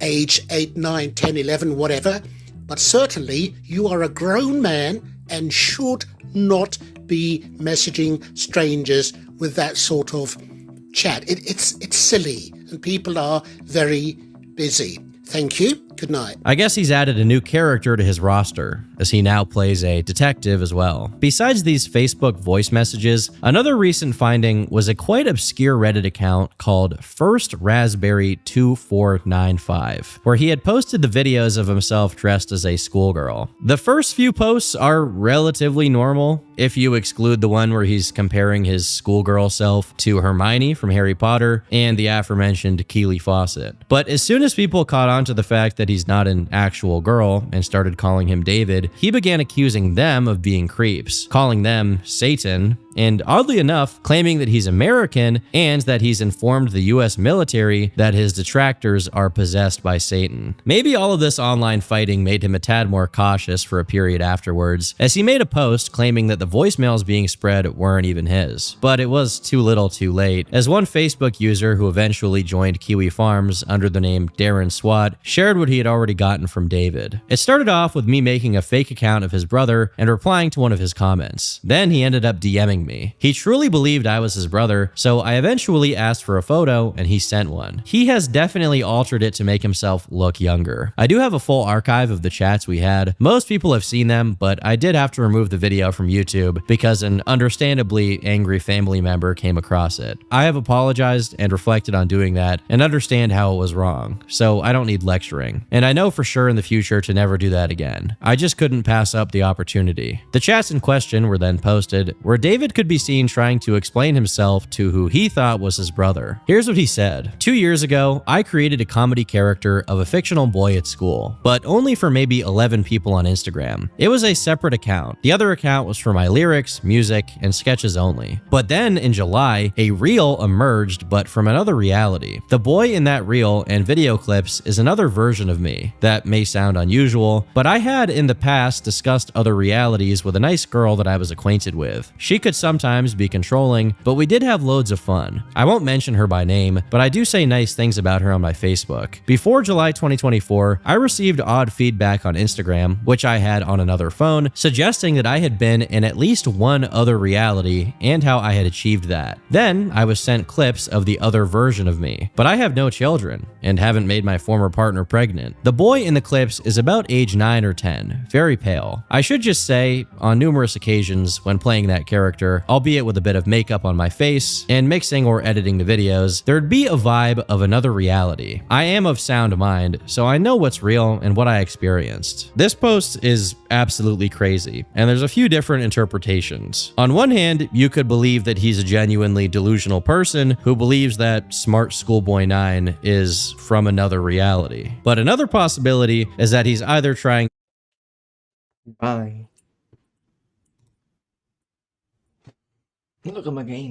Speaker 15: age 8, 9, 10, 11, whatever. But certainly you are a grown man and should not be messaging strangers with that sort of chat. It's silly and people are very busy. Thank you. Good night.
Speaker 12: I guess he's added a new character to his roster, as he now plays a detective as well. Besides these Facebook voice messages, another recent finding was a quite obscure Reddit account called First Raspberry 2495, where he had posted the videos of himself dressed as a schoolgirl. The first few posts are relatively normal, if you exclude the one where he's comparing his schoolgirl self to Hermione from Harry Potter and the aforementioned Keely Fawcett. But as soon as people caught on to the fact that he's not an actual girl and started calling him David, he began accusing them of being creeps, calling them Satan, and oddly enough, claiming that he's American and that he's informed the US military that his detractors are possessed by Satan. Maybe all of this online fighting made him a tad more cautious for a period afterwards, as he made a post claiming that the voicemails being spread weren't even his. But it was too little too late, as one Facebook user who eventually joined Kiwi Farms under the name Darren Swat shared what he had already gotten from David. It started off with me making a fake account of his brother and replying to one of his comments. Then he ended up DMing me. He truly believed I was his brother, so I eventually asked for a photo and he sent one. He has definitely altered it to make himself look younger. I do have a full archive of the chats we had. Most people have seen them, but I did have to remove the video from YouTube because an understandably angry family member came across it. I have apologized and reflected on doing that and understand how it was wrong, so I don't need lecturing. And I know for sure in the future to never do that again. I just couldn't pass up the opportunity. The chats in question were then posted, where David could be seen trying to explain himself to who he thought was his brother. Here's what he said. 2 years ago, I created a comedy character of a fictional boy at school, but only for maybe 11 people on Instagram. It was a separate account. The other account was for my lyrics, music, and sketches only. But then in July, a reel emerged, but from another reality. The boy in that reel and video clips is another version of me. That may sound unusual, but I had in the past discussed other realities with a nice girl that I was acquainted with. She could could sometimes be controlling, but we did have loads of fun. I won't mention her by name, but I do say nice things about her on my Facebook. Before July 2024, I received odd feedback on Instagram, which I had on another phone, suggesting that I had been in at least one other reality and how I had achieved that. Then I was sent clips of the other version of me, but I have no children and haven't made my former partner pregnant. The boy in the clips is about age 9 or 10, very pale. I should just say, on numerous occasions when playing that character, albeit with a bit of makeup on my face and mixing or editing the videos, there'd be a vibe of another reality. I am of sound mind, so I know what's real and what I experienced. This post is absolutely crazy, and there's a few different interpretations. On one hand, you could believe that he's a genuinely delusional person who believes that Smart Schoolboy 9 is from another reality. But another possibility is that he's either trying.
Speaker 1: Bye. Ano ka magain?